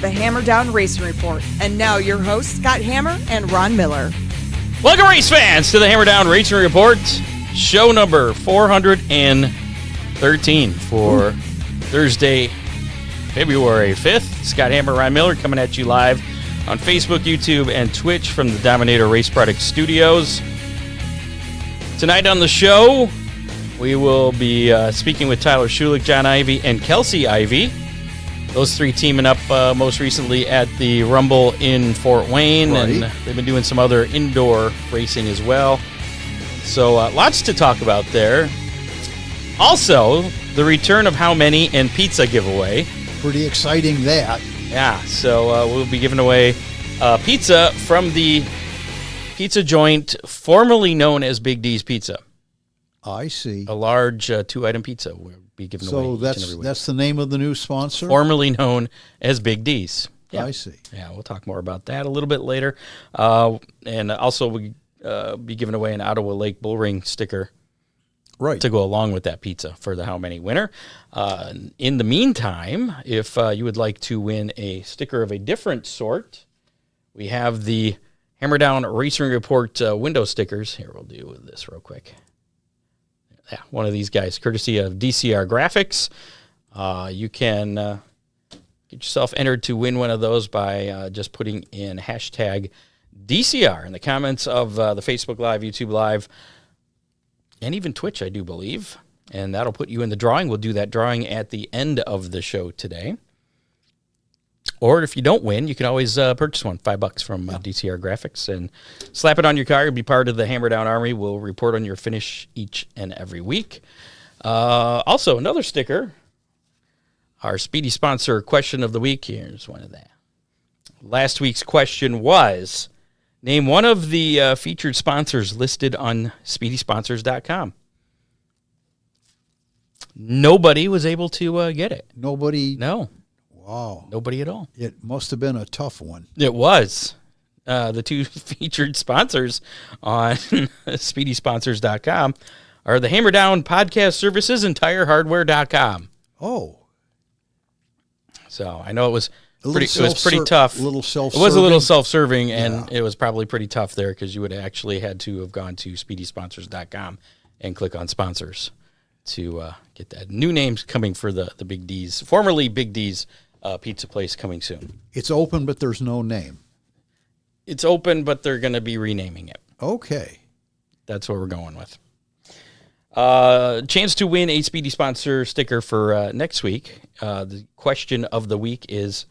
the Hammer Down Racing Report. And now your hosts, Scott Hammer and Ron Miller. Welcome, race fans, to the Hammer Down Racing Report, show number 413 for Thursday, February 5th. Scott Hammer, Ron Miller coming at you live on Facebook, YouTube, and Twitch from the Dominator Race Products Studios. Tonight on the show, we will be speaking with Tyler Shullick, John Ivy, and Kelsey Ivy. Those three teaming up most recently at the Rumble in Fort Wayne, right. And they've been doing some other indoor racing as well. So lots to talk about there. Also, the return of How Many and pizza giveaway. Pretty exciting, that. Yeah, so we'll be giving away pizza from the pizza joint formerly known as Big D's Pizza. I see. A large two-item pizza will be given away. So that's the name of the new sponsor? Formerly known as Big D's. Yeah. I see. Yeah, we'll talk more about that a little bit later. And also we'll be giving away an Ottawa Lake Bull Ring sticker, right, to go along with that pizza for the How Many winner. In the meantime, if you would like to win a sticker of a different sort, we have the Hammer Down Racing Report window stickers. Here, we'll do this real quick. Yeah, one of these guys, courtesy of DCR Graphics. You can get yourself entered to win one of those by just putting in hashtag DCR in the comments of the Facebook Live, YouTube Live, and even Twitch, I do believe. And that'll put you in the drawing. We'll do that drawing at the end of the show today. Or if you don't win, you can always purchase one, $5 from DCR Graphics, and slap it on your car. You'll be part of the Hammer Down Army. We'll report on your finish each and every week. Also, another sticker, our Speedy Sponsor question of the week. Here's one of that. Last week's question was, name one of the featured sponsors listed on SpeedySponsors.com. Nobody was able to get it. Nobody? No. Wow. Nobody at all. It must have been a tough one. It was. The two featured sponsors on SpeedySponsors.com are the Hammer Down Podcast Services and TireHardware.com. Oh. So I know it was pretty tough. A little self-serving. It was a little self-serving, and it was probably pretty tough there because you would have actually had to have gone to SpeedySponsors.com and click on sponsors to get that. New names coming for the Big D's, formerly Big D's pizza place, coming soon. It's open, but there's no name. It's open, but they're going to be renaming it. Okay. That's what we're going with. Chance to win a Speedy Sponsor sticker for next week. The question of the week is,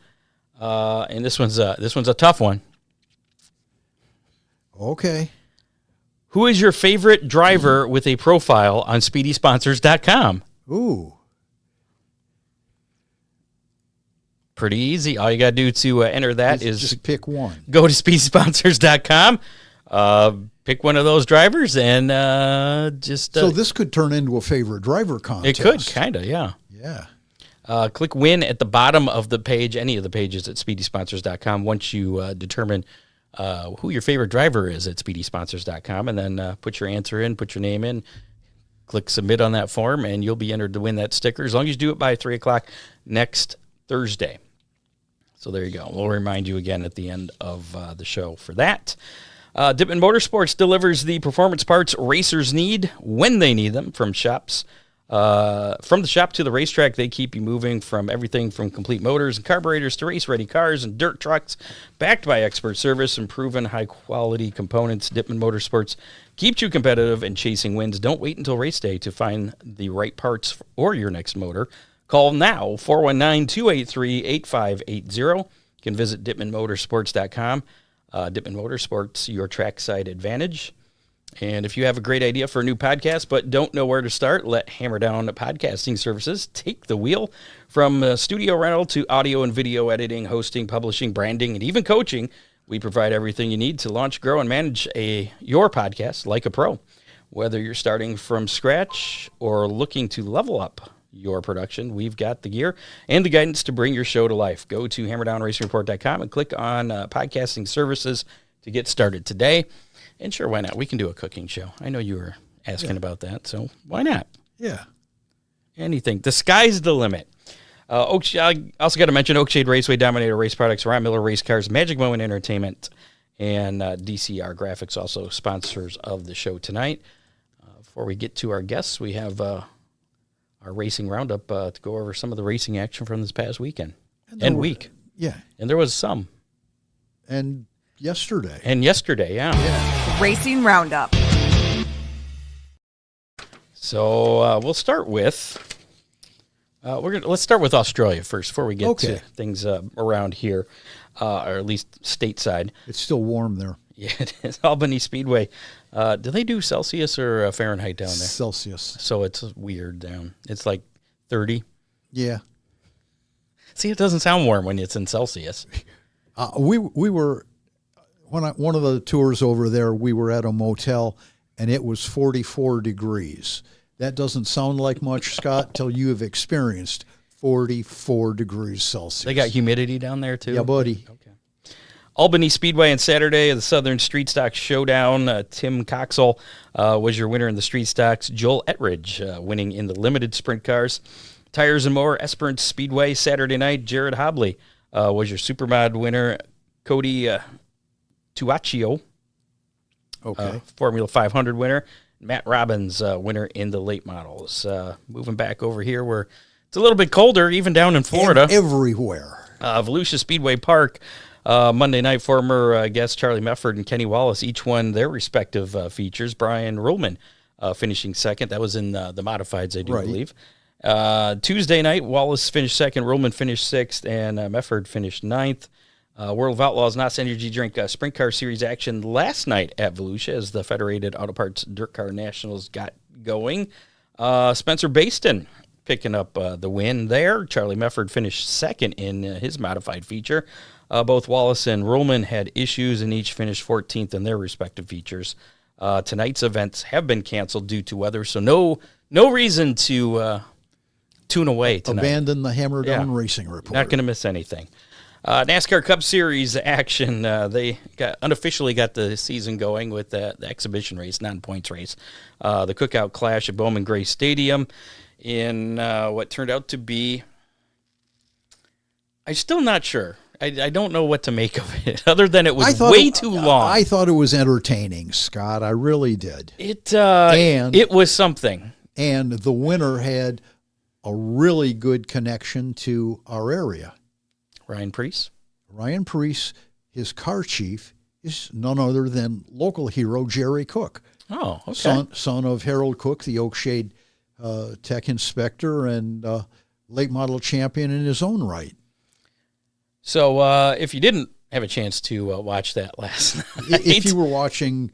and this one's a tough one. Okay. Who is your favorite driver with a profile on SpeedySponsors.com? Ooh. Pretty easy. All you got to do to enter that is just pick one. Go to SpeedySponsors.com, pick one of those drivers, and just... So this could turn into a favorite driver contest. It could, kind of, yeah. Yeah. Click win at the bottom of the page, any of the pages at SpeedySponsors.com, once you determine who your favorite driver is at SpeedySponsors.com, and then put your answer in, put your name in, click submit on that form, and you'll be entered to win that sticker, as long as you do it by 3 o'clock next Thursday. So there you go. We'll remind you again at the end of the show for that. Dippin' Motorsports delivers the performance parts racers need when they need them from shops. From the shop to the racetrack, they keep you moving, from everything from complete motors and carburetors to race-ready cars and dirt trucks, backed by expert service and proven high-quality components. Dippin' Motorsports keeps you competitive and chasing wins. Don't wait until race day to find the right parts or your next motor. Call now, 419-283-8580. You can visit DippinMotorsports.com. Dippin' Motorsports, your trackside advantage. And if you have a great idea for a new podcast but don't know where to start, let Hammer Down Podcasting Services take the wheel. From studio rental to audio and video editing, hosting, publishing, branding, and even coaching, we provide everything you need to launch, grow, and manage your podcast like a pro. Whether you're starting from scratch or looking to level up your production, we've got the gear and the guidance to bring your show to life. Go to hammerdownracingreport.com and click on podcasting services to get started today. And sure, why not? We can do a cooking show. I know you were asking about that, so why not? Yeah. Anything. The sky's the limit. I also got to mention Oakshade Raceway, Dominator Race Products, Ron Miller Race Cars, Magic Moment Entertainment, and DCR Graphics, also sponsors of the show tonight. Before we get to our guests, we have our racing roundup to go over some of the racing action from this past weekend and week. Yeah. And there was some. And yesterday. Yeah. Racing roundup. So we'll start with let's start with Australia first before we get to things around here, or at least stateside. It's still warm there. Yeah, it is. Albany Speedway. Do they do Celsius or Fahrenheit down there? Celsius. So it's weird down. It's like 30. Yeah. See, it doesn't sound warm when it's in Celsius. We were one of the tours over there. We were at a motel, and it was 44 degrees. That doesn't sound like much, Scott, till you have experienced 44 degrees Celsius. They got humidity down there, too? Yeah, buddy. Okay. Albany Speedway on Saturday, the Southern Street Stock Showdown. Tim Coxell was your winner in the Street Stocks. Joel Ettridge winning in the limited sprint cars. Tires and More, Esperance Speedway, Saturday night. Jared Hobley was your Supermod winner. Cody Tuaccio, Formula 500 winner. Matt Robbins, winner in the late models. Moving back over here where it's a little bit colder, even down in Florida. And everywhere. Volusia Speedway Park, Monday night, former guests Charlie Mefford and Kenny Wallace each won their respective features. Brian Ruhlman finishing second. That was in the modifieds, I do believe. Tuesday night, Wallace finished second, Ruhlman finished sixth, and Mefford finished ninth. World of Outlaws NOS Energy Drink Sprint Car Series action last night at Volusia as the Federated Auto Parts Dirt Car Nationals got going. Spencer Baston picking up the win there. Charlie Mefford finished second in his modified feature. Both Wallace and Ruhlman had issues and each finished 14th in their respective features. Tonight's events have been canceled due to weather, so no reason to tune away tonight. Abandon the Hammer Down Racing Report. Not going to miss anything. NASCAR Cup Series action. They unofficially got the season going with the exhibition race, non-points race. The Cookout Clash at Bowman Gray Stadium in what turned out to be, I'm still not sure. I don't know what to make of it, other than it was way too long. I thought it was entertaining, Scott. I really did. It was something. And the winner had a really good connection to our area. Ryan Preece, his car chief, is none other than local hero Jerry Cook. Oh, okay. Son of Harold Cook, the Oakshade tech inspector and late model champion in his own right. So if you didn't have a chance to watch that last night. If you were watching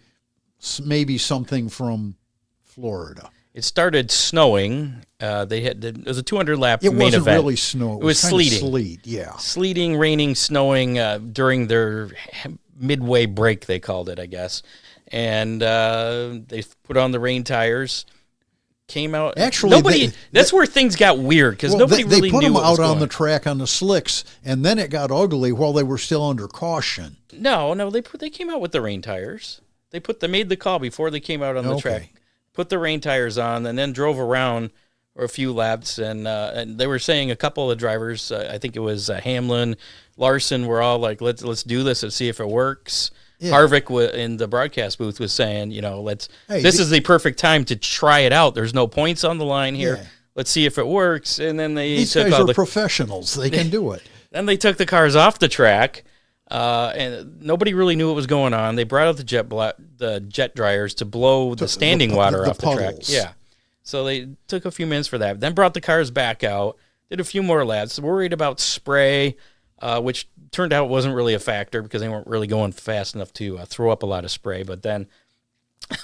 maybe something from Florida. It started snowing. It was a 200-lap main event. It wasn't really snow. It was sleeting. Sleet, yeah. Sleeting, raining, snowing during their midway break, they called it, I guess. And they put on the rain tires. Came out. Actually, that's where things got weird because nobody really knew what was going on. They put them out on the track on the slicks, and then it got ugly while they were still under caution. No, they came out with the rain tires. They made the call before they came out on the track. Put the rain tires on, and then drove around for a few laps. And they were saying a couple of drivers, I think it was Hamlin, Larson, were all like, let's do this and see if it works. Yeah. Harvick in the broadcast booth was saying, this is the perfect time to try it out. There's no points on the line here. Yeah. Let's see if it works. And then these guys are professionals. They can do it. Then they took the cars off the track. And nobody really knew what was going on. They brought out the jet dryers to blow the standing water off the track. Yeah. So they took a few minutes for that. Then brought the cars back out, did a few more laps, worried about spray, which turned out wasn't really a factor because they weren't really going fast enough to throw up a lot of spray. But then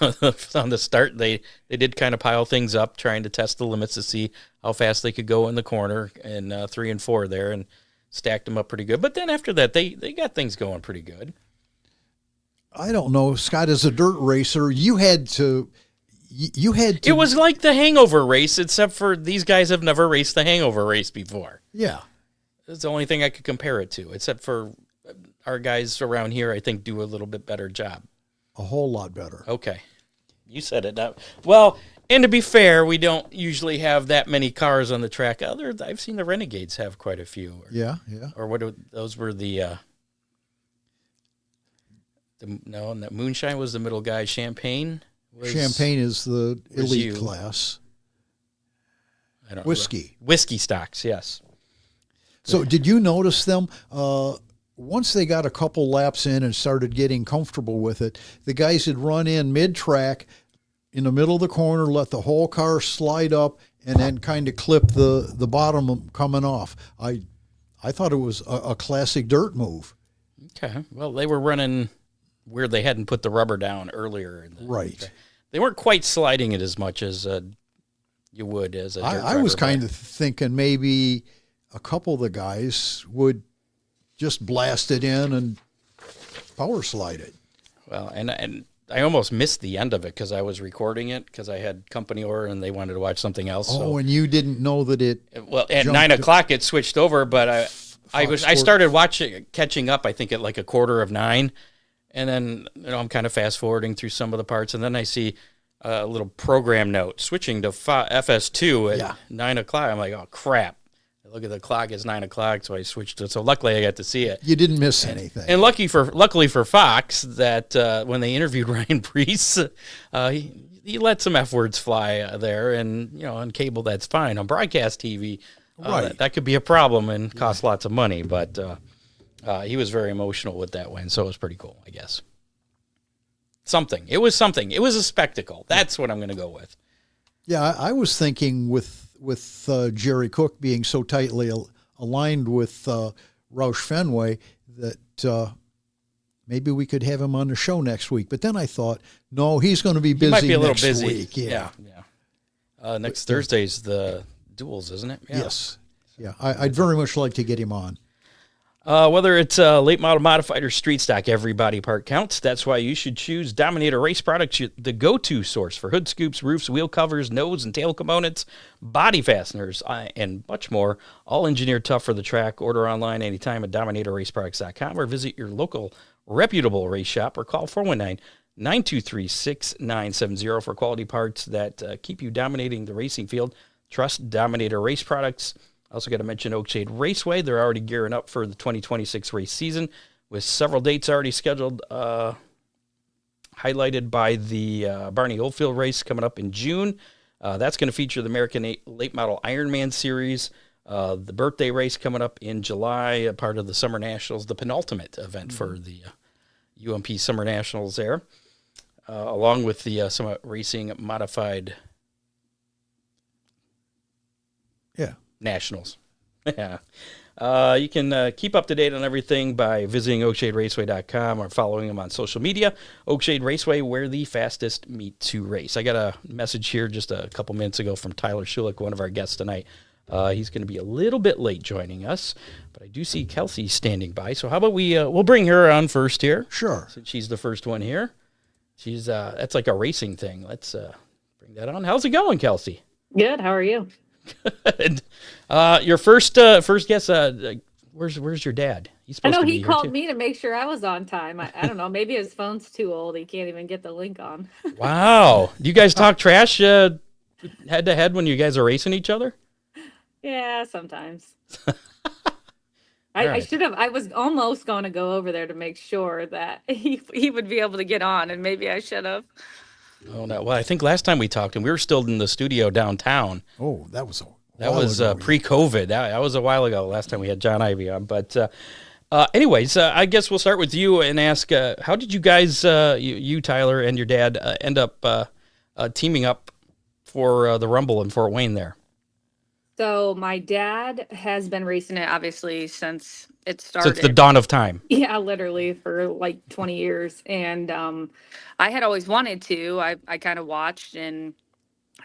on the start, they did kind of pile things up, trying to test the limits to see how fast they could go in the corner in 3 and 4 there, and stacked them up pretty good. But then after that, they got things going pretty good. I don't know, Scott, as a dirt racer, you had to. It was like the hangover race, except for these guys have never raced the hangover race before. Yeah. That's the only thing I could compare it to, except for our guys around here, I think, do a little bit better job. A whole lot better. Okay. You said it. Well, And to be fair, we don't usually have that many cars on the track. I've seen the Renegades have quite a few. Yeah. Or those were the and that Moonshine was the middle guy. Champagne is the elite class. I don't Whiskey. know. Whiskey stocks, yes. So did you notice them? Once they got a couple laps in and started getting comfortable with it, the guys would run in mid-track in the middle of the corner, let the whole car slide up, and then kind of clip the bottom coming off. I thought it was a classic dirt move. Okay. Well, they were running where they hadn't put the rubber down earlier. Right. They weren't quite sliding it as much as you would as a dirt driver. I was kind of thinking maybe a couple of the guys would just blast it in and power slide it. Well, and I almost missed the end of it because I was recording it because I had company over and they wanted to watch something else. Oh, and you didn't know that it. Well, at 9 o'clock it switched over, but I started catching up. I think at like 8:45, and then I'm kind of fast forwarding through some of the parts, and then I see a little program note switching to FS2 at 9 o'clock. I'm like, oh crap. Look at the clock, it's 9 o'clock, so I switched it. So luckily I got to see it. You didn't miss anything. And luckily for Fox, that when they interviewed Ryan Preece, he let some F words fly there, and on cable that's fine. On broadcast TV, right. that could be a problem and cost lots of money. But he was very emotional with that win, so it was pretty cool, I guess. It was something. It was a spectacle. That's what I'm going to go with. Yeah, I was thinking with Jerry Cook being so tightly aligned with Roush Fenway that maybe we could have him on the show next week. But then I thought, no, he's going to be busy. He might be a little next busy. Week. Yeah. Next Thursday's the duels, isn't it? Yeah. Yes. Yeah, I'd very much like to get him on. Whether it's late model modified or street stock, every body part counts. That's why you should choose Dominator Race Products, the go-to source for hood scoops, roofs, wheel covers, nose and tail components, body fasteners, and much more. All engineered tough for the track. Order online anytime at DominatorRaceProducts.com or visit your local reputable race shop or call 419-923-6970 for quality parts that keep you dominating the racing field. Trust Dominator Race Products. Also got to mention Oakshade Raceway. They're already gearing up for the 2026 race season with several dates already scheduled, highlighted by the Barney Oldfield race coming up in June. That's going to feature the American Late Model Ironman Series, the birthday race coming up in July, a part of the Summer Nationals, the penultimate event for the UMP Summer Nationals there, along with the Summit Racing Modified Nationals. Yeah. You can keep up to date on everything by visiting OakshadeRaceway.com or following them on social media. Oakshade Raceway, where the fastest meet to race. I got a message here just a couple minutes ago from Tyler Shullick, one of our guests tonight. He's going to be a little bit late joining us, but I do see Kelsey standing by. So how about we'll bring her on first here? Sure. Since she's the first one here. She's that's like a racing thing. Let's bring that on. How's it going, Kelsey? Good. How are you? Good. Your first guess. Where's your dad? He's supposed to be he here called too. me to make sure I was on time. I don't know. Maybe his phone's too old. He can't even get the link on. Wow. Do you guys talk trash head to head when you guys are racing each other? Yeah, sometimes. Right. I should have. I was almost going to go over there to make sure that he would be able to get on, and maybe I should have. Oh no! Well, I think last time we talked, and we were still in the studio downtown. Oh, that was pre-COVID. That was a while ago. Last time we had John Ivy on, but anyways, I guess we'll start with you and ask, how did you guys, you Tyler and your dad, end up teaming up for the Rumble in Fort Wayne there? So my dad has been racing it obviously since it started. Since the dawn of time. Yeah, literally for like 20 years. And I had always wanted to. I kind of watched and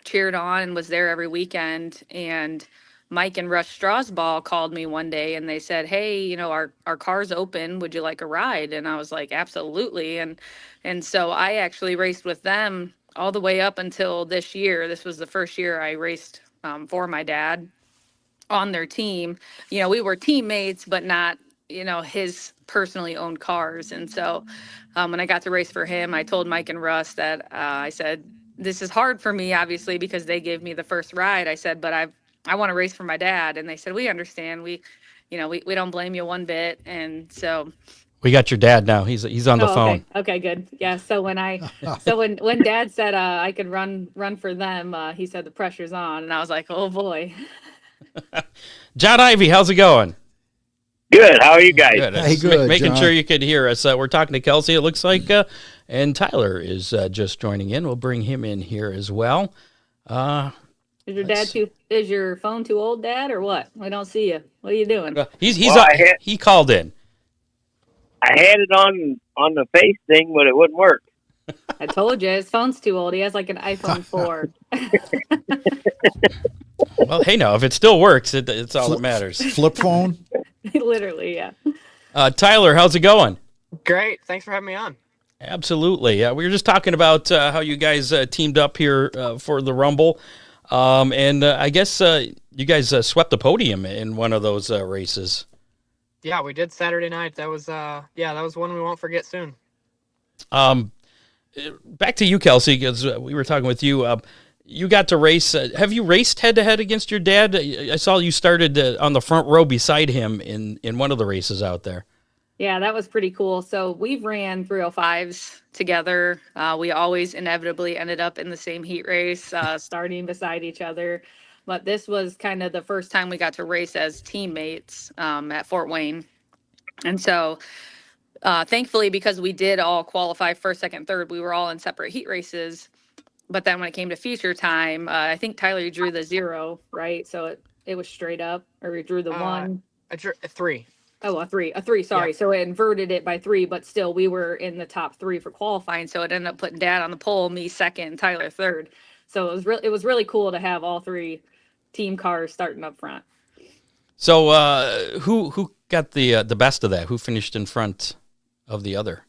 cheered on and was there every weekend. And Mike and Rush Strasball called me one day and they said, hey, our car's open. Would you like a ride? And I was like, absolutely. And so I actually raced with them all the way up until this year. This was the first year I raced for my dad on their team. We were teammates, but not, his personally owned cars. And so when I got to race for him, I told Mike and Russ that I said, this is hard for me, obviously, because they gave me the first ride. I said, but I want to race for my dad. And they said, we understand. We don't blame you one bit. And so We got your dad now. He's on the phone. Okay, good. Yeah. So when Dad said I could run for them, he said the pressure's on, and I was like, oh boy. John Ivy, how's it going? Good. How are you guys? Good. Hey, Just good, making John. sure you could hear us. We're talking to Kelsey, it looks like, and Tyler is just joining in. We'll bring him in here as well. Is your phone too old, Dad, or what? I don't see you. What are you doing? He called in. I had it on the face thing, but it wouldn't work. I told you his phone's too old. He has like an iPhone 4. Well, hey, now if it still works, it's all that matters. Flip phone? Literally, yeah. Tyler, how's it going? Great. Thanks for having me on. Absolutely. We were just talking about how you guys teamed up here for the Rumble. And I guess you guys swept the podium in one of those races. Yeah, we did Saturday night. That was that was one we won't forget soon. Back to you, Kelsey, because we were talking with you. You got to race. Have you raced head-to-head against your dad? I saw you started on the front row beside him in one of the races out there. Yeah, that was pretty cool. So we've ran 305s together. We always inevitably ended up in the same heat race, starting beside each other. But this was kind of the first time we got to race as teammates at Fort Wayne. And so thankfully, because we did all qualify first, second, third, we were all in separate heat races. But then when it came to feature time, I think Tyler, you drew the 0, right? So it was straight up, or you drew the 1. I drew a 3. Oh, a 3, sorry. Yeah. So it inverted it by 3, but still we were in the top 3 for qualifying. So it ended up putting Dad on the pole, me second, and Tyler third. So it was really cool to have all 3 team cars starting up front. So who got the best of that? Who finished in front of the other?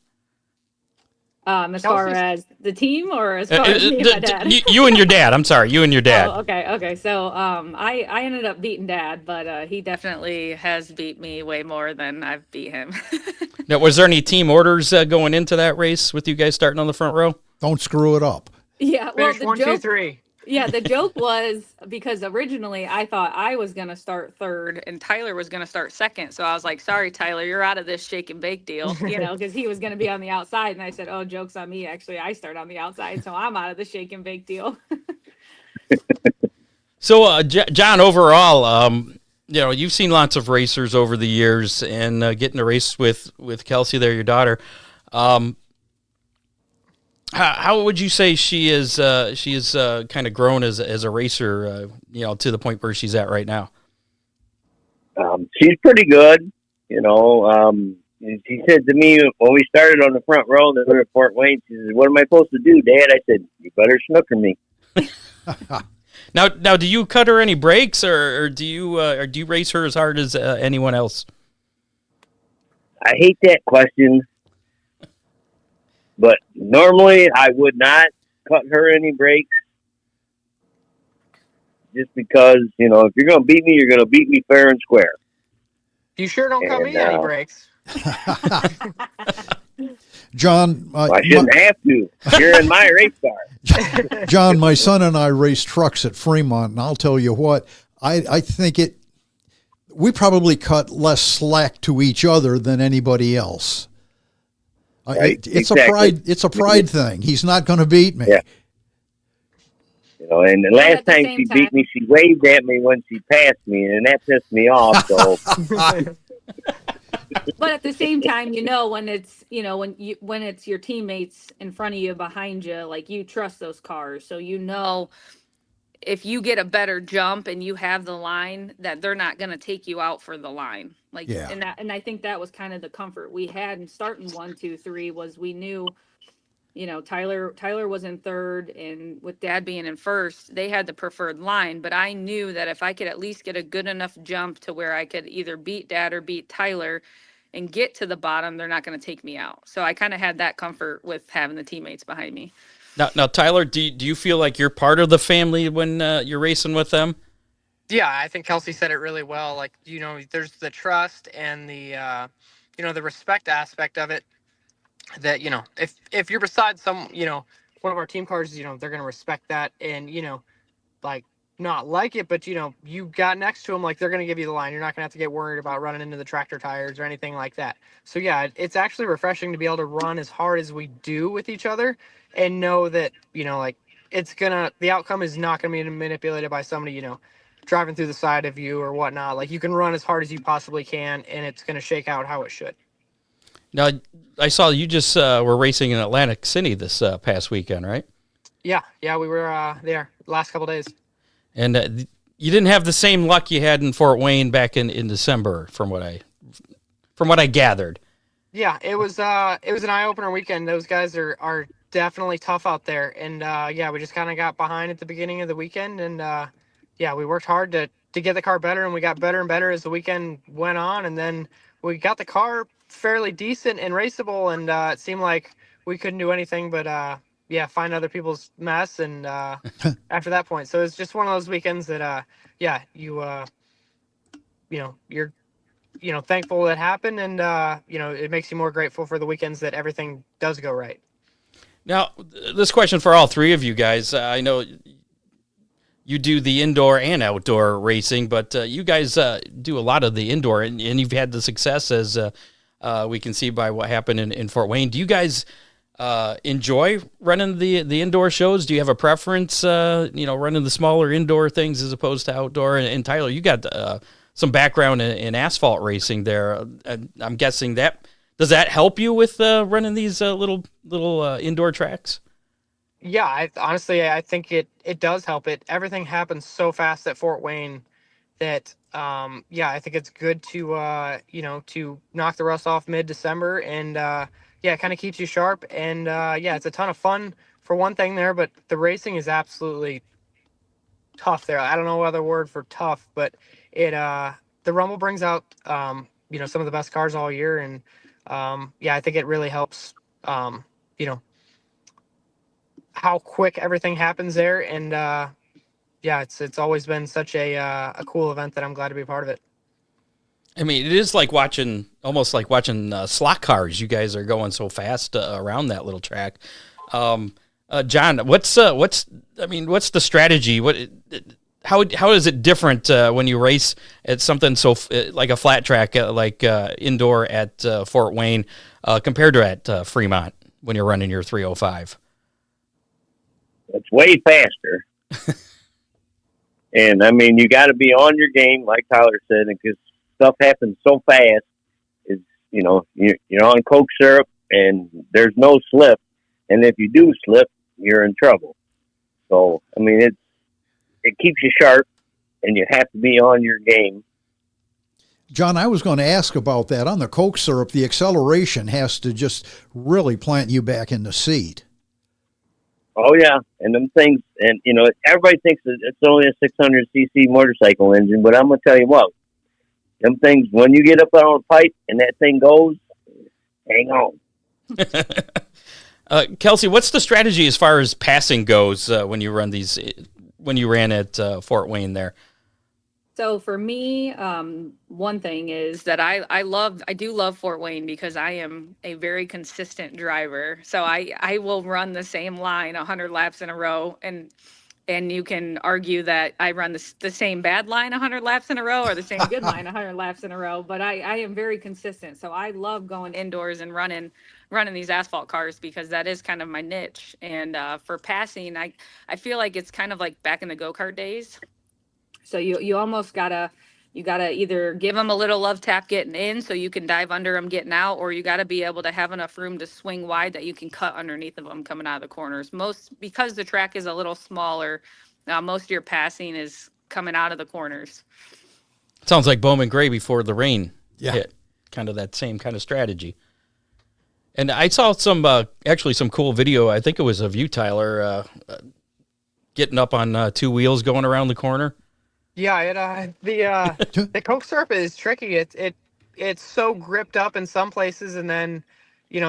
As far as the team, or as far as me and my dad? You and your dad. I'm sorry, you and your dad. Oh, okay. So I ended up beating Dad, but he definitely has beat me way more than I've beat him. Now, was there any team orders going into that race with you guys starting on the front row? Don't screw it up. Yeah, well, Finish 1, 2, 3. Yeah, the joke was because originally I thought I was going to start third and Tyler was going to start second. So I was like, sorry, Tyler, you're out of this shake and bake deal, because he was going to be on the outside. And I said, oh, joke's on me. Actually, I start on the outside. So I'm out of the shake and bake deal. So, John, overall, you've seen lots of racers over the years, and getting to race with Kelsey there, your daughter. How would you say she is kind of grown as a racer, to the point where she's at right now? She's pretty good. She said to me when we started on the front row, they were at Fort Wayne. She said, "What am I supposed to do, Dad?" I said, "You better snooker me." Now, do you cut her any breaks, or do you race her as hard as anyone else? I hate that question, but normally I would not cut her any breaks, just because if you're going to beat me, you're going to beat me fair and square. You sure don't cut me any breaks. John, I shouldn't have to. You're in my race car. John, my son and I race trucks at Fremont, and I'll tell you what, I think we probably cut less slack to each other than anybody else. Right, it's exactly. It's a pride thing. He's not going to beat me. Yeah. And the last time she beat me, she waved at me when she passed me, and that pissed me off. So. But at the same time, when it's when it's your teammates in front of you, behind you, like, you trust those cars, so if you get a better jump and you have the line, that they're not going to take you out for the line. Like, yeah. And I think that was kind of the comfort we had in starting 1, 2, 3 was we knew, Tyler was in third, and with Dad being in first, they had the preferred line. But I knew that if I could at least get a good enough jump to where I could either beat Dad or beat Tyler and get to the bottom, they're not going to take me out. So I kind of had that comfort with having the teammates behind me. Now, Tyler, do you feel like you're part of the family when you're racing with them? Yeah, I think Kelsey said it really well. Like, there's the trust and the, the respect aspect of it. That if you're beside one of our team cars, they're going to respect that and, like not like it, but you got next to them, like they're going to give you the line. You're not going to have to get worried about running into the tractor tires or anything like that. So yeah, it's actually refreshing to be able to run as hard as we do with each other and know that, like the outcome is not going to be manipulated by somebody, driving through the side of you or whatnot. Like you can run as hard as you possibly can and it's going to shake out how it should. Now, I saw you just were racing in Atlantic City this past weekend, right? Yeah, we were there last couple days. And you didn't have the same luck you had in Fort Wayne back in December, from what I gathered. Yeah, it was an eye opener weekend. Those guys are definitely tough out there, and we just kind of got behind at the beginning of the weekend, and we worked hard to get the car better, and we got better and better as the weekend went on, and then we got the car fairly decent and raceable, and it seemed like we couldn't do anything but find other people's mess, and after that point, so it's just one of those weekends that you're thankful that happened, and it makes you more grateful for the weekends that everything does go right. Now, this question for all three of you guys. I know you do the indoor and outdoor racing, but you guys do a lot of the indoor, and you've had the success, as we can see by what happened in Fort Wayne. Do you guys enjoy running the indoor shows? Do you have a preference, running the smaller indoor things as opposed to outdoor? And Tyler, you got some background in asphalt racing there. I'm guessing does that help you with running these little indoor tracks? Yeah, I think it does help. Everything happens so fast at Fort Wayne that I think it's good to to knock the rust off mid-December, and it kind of keeps you sharp, and it's a ton of fun for one thing there, but the racing is absolutely tough there. I don't know other word for tough, but the Rumble brings out some of the best cars all year, and I think it really helps how quick everything happens there, and it's always been such a cool event that I'm glad to be a part of it. I mean, it is almost like watching slot cars. You guys are going so fast around that little track. John, what's the strategy? How is it different when you race at something so like a flat track like indoor at Fort Wayne compared to at Fremont when you're running your 305? It's way faster. And I mean, you got to be on your game, like Tyler said, because stuff happens so fast. Is you're on Coke syrup, and there's no slip. And if you do slip, you're in trouble. So I mean, it keeps you sharp, and you have to be on your game. John, I was going to ask about that. On the Coke syrup, the acceleration has to just really plant you back in the seat. Oh yeah, and them things, and everybody thinks that it's only a 600cc motorcycle engine, but I'm gonna tell you what, them things, when you get up on a pipe and that thing goes, hang on. Kelsey, what's the strategy as far as passing goes when you ran at Fort Wayne there? So for me, one thing is that I do love Fort Wayne because I am a very consistent driver. So I will run the same line 100 laps in a row, and you can argue that I run the same bad line 100 laps in a row or the same good line 100 laps in a row. But I am very consistent. So I love going indoors and running these asphalt cars because that is kind of my niche. And for passing, I feel like it's kind of like back in the go-kart days. So you almost gotta either give them a little love tap getting in so you can dive under them getting out, or you gotta be able to have enough room to swing wide that you can cut underneath of them coming out of the corners. Because the track is a little smaller, most of your passing is coming out of the corners. Sounds like Bowman Gray before the rain hit. Kind of that same kind of strategy. And I saw some cool video. I think it was of you, Tyler, getting up on two wheels going around the corner. Yeah, the Coke syrup is tricky. It's so gripped up in some places, and then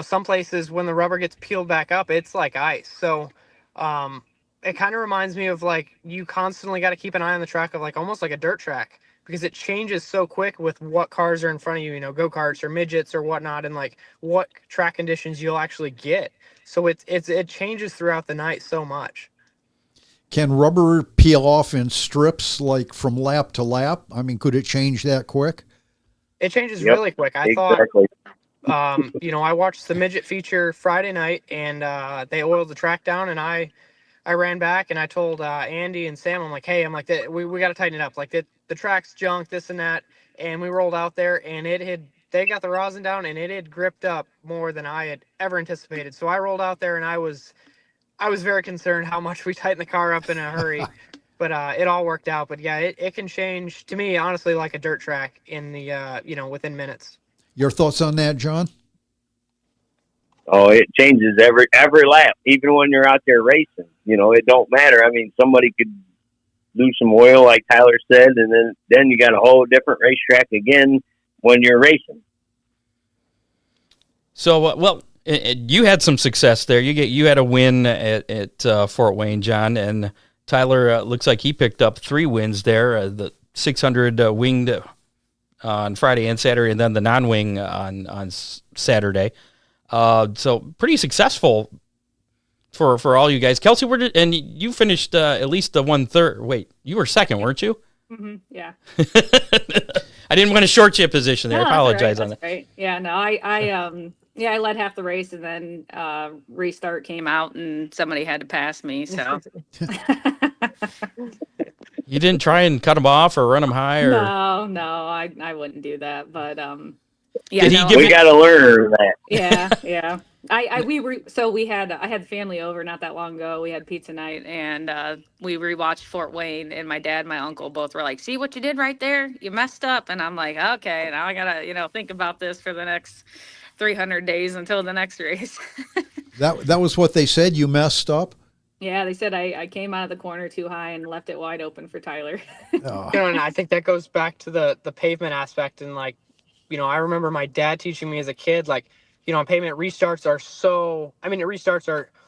some places when the rubber gets peeled back up, it's like ice. So it kind of reminds me of like you constantly got to keep an eye on the track of like almost like a dirt track because it changes so quick with what cars are in front of you, go-karts or midgets or whatnot, and like what track conditions you'll actually get. So it changes throughout the night so much. Can rubber peel off in strips like from lap to lap? I mean, could it change that quick? It changes really quick. I exactly. thought, I watched the midget feature Friday night, and they oiled the track down, and I ran back and I told Andy and Sam, I'm like, hey, we got to tighten it up. Like the track's junk, this and that. And we rolled out there, and they got the rosin down, and it had gripped up more than I had ever anticipated. So I rolled out there, and I was very concerned how much we tightened the car up in a hurry. But it all worked out. But yeah, it can change, to me, honestly, like a dirt track in the within minutes. Your thoughts on that, John? Oh, it changes every lap, even when you're out there racing. It don't matter. I mean, somebody could lose some oil, like Tyler said, and then you got a whole different racetrack again when you're racing. So, you had some success there. You had a win at Fort Wayne, John, and Tyler looks like he picked up 3 wins there. The 600 winged on Friday and Saturday, and then the non-wing on Saturday. So pretty successful for all you guys. Kelsey, and you finished at least the 1/3. Wait, you were second, weren't you? Mm-hmm. Yeah. I didn't want to short you a position there. No, I apologize that's on that. right. Yeah, no, I led half the race, and then restart came out and somebody had to pass me. So You didn't try and cut them off or run them high, or no, I wouldn't do that. But yeah, We got to learn that. Yeah. I had family over not that long ago. We had pizza night, and we rewatched Fort Wayne, and my dad and my uncle both were like, see what you did right there? You messed up. And I'm like, okay, now I gotta, think about this for the next 300 days until the next race. That was what they said. You messed up. Yeah, they said I came out of the corner too high and left it wide open for Tyler. Oh. And I think that goes back to the pavement aspect. And like, I remember my dad teaching me as a kid, like, pavement restarts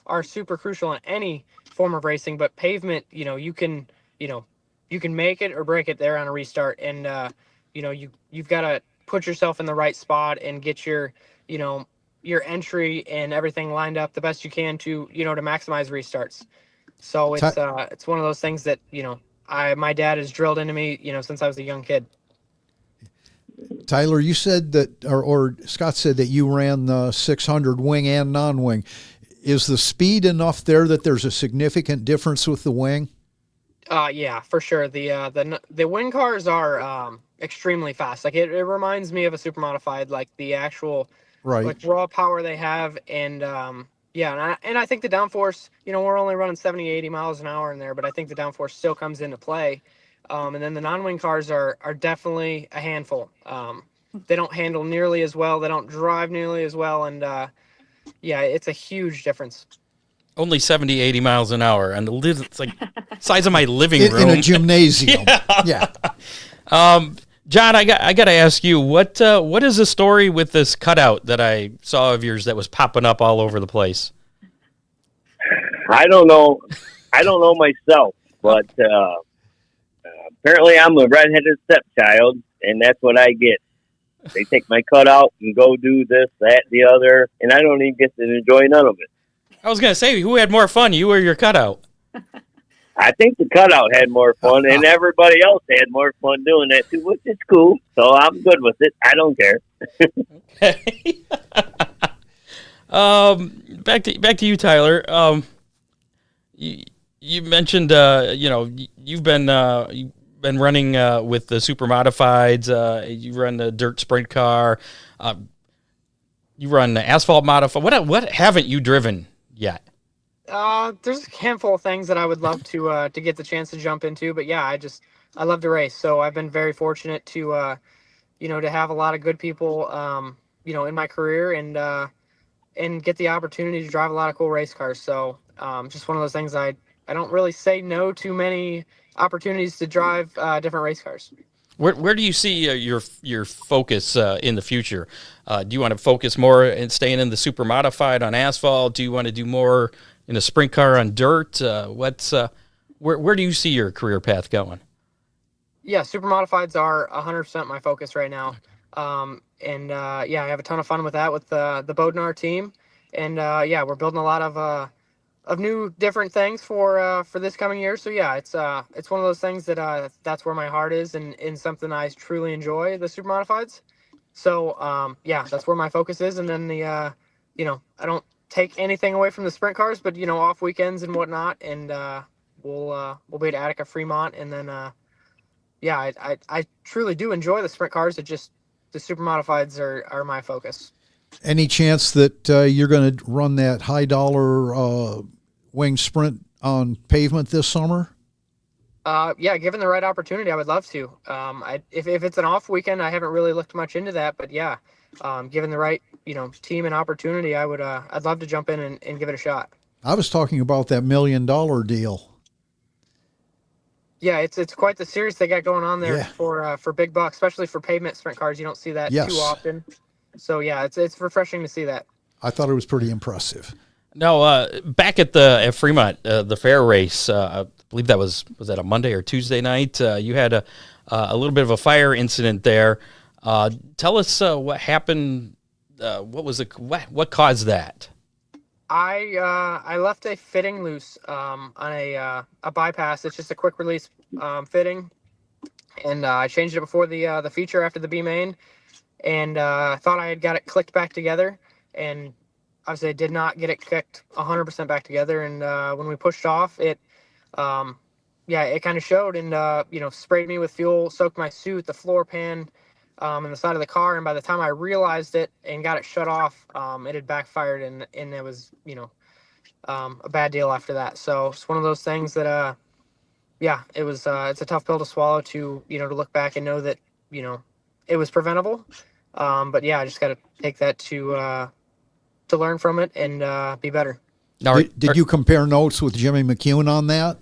are super crucial in any form of racing, but pavement, you can make it or break it there on a restart. And, you've got to put yourself in the right spot and get your entry and everything lined up the best you can to maximize restarts. So it's one of those things that, my dad has drilled into me, since I was a young kid. Tyler, you said that, or Scott said that you ran the 600 wing and non-wing. Is the speed enough there that there's a significant difference with the wing? Yeah, for sure. The wing cars are extremely fast. Like it reminds me of a super modified, like the actual like raw power they have. And and I think the downforce, we're only running 70, 80 miles an hour in there, but I think the downforce still comes into play. And then the non-wing cars are definitely a handful. They don't handle nearly as well. They don't drive nearly as well. And it's a huge difference. Only 70, 80 miles an hour, and it's like size of my living room in a gymnasium. Yeah. John, I got to ask you, what is the story with this cutout that I saw of yours that was popping up all over the place? I don't know myself, but apparently I'm a redheaded stepchild, and that's what I get. They take my cutout and go do this, that, the other, and I don't even get to enjoy none of it. I was going to say, who had more fun, you or your cutout? I think the cutout had more fun, and everybody else had more fun doing that too, which is cool. So I'm good with it. I don't care. Okay. Back to you, Tyler. You mentioned you've been running with the super modifieds. You run the dirt sprint car. You run the asphalt modified. What haven't you driven yet? There's a handful of things that I would love to get the chance to jump into, but yeah, I love to race. So I've been very fortunate to to have a lot of good people in my career and get the opportunity to drive a lot of cool race cars. So just one of those things I don't really say no to many opportunities to drive different race cars. Where do you see your focus in the future? Do you want to focus more in staying in the super modified on asphalt? Do you want to do more in a sprint car on dirt? Where do you see your career path going? Yeah, super modifieds are 100% my focus right now. Yeah, I have a ton of fun with that with the Bodnar team, and yeah, we're building a lot of new different things for this coming year. So yeah, it's one of those things that that's where my heart is, and something I truly enjoy, the super modifieds. So yeah, that's where my focus is, and then I don't take anything away from the sprint cars, but off weekends and whatnot, and we'll be at Attica Fremont, and then yeah, I truly do enjoy the sprint cars. It just the super modifieds are my focus. Any chance that you're going to run that high dollar wing sprint on pavement this summer? Yeah, given the right opportunity, I would love to. If it's an off weekend, I haven't really looked much into that, but yeah, given the right team and opportunity, I'd love to jump in and give it a shot. I was talking about that $1 million deal. Yeah, it's quite the series they got going on there. Yeah. For big bucks, especially for pavement sprint cars. You don't see that Yes. too often. So yeah, it's refreshing to see that. I thought it was pretty impressive. Now, back at Fremont, the fair race, I believe was that a Monday or Tuesday night? You had a little bit of a fire incident there. Tell us what happened. What caused that? I left a fitting loose on a bypass. It's just a quick release fitting, and I changed it before the feature after the B main, and thought I had got it clicked back together, and obviously I did not get it clicked 100% back together. And when we pushed off, it kind of showed, and sprayed me with fuel, soaked my suit, the floor pan, and the side of the car. And by the time I realized it and got it shut off, it had backfired, and it was a bad deal after that. So it's one of those things that it was it's a tough pill to swallow to to look back and know that it was preventable. But yeah, I just got to take that to learn from it and be better. Now, Did you compare notes with Jimmy McCune on that?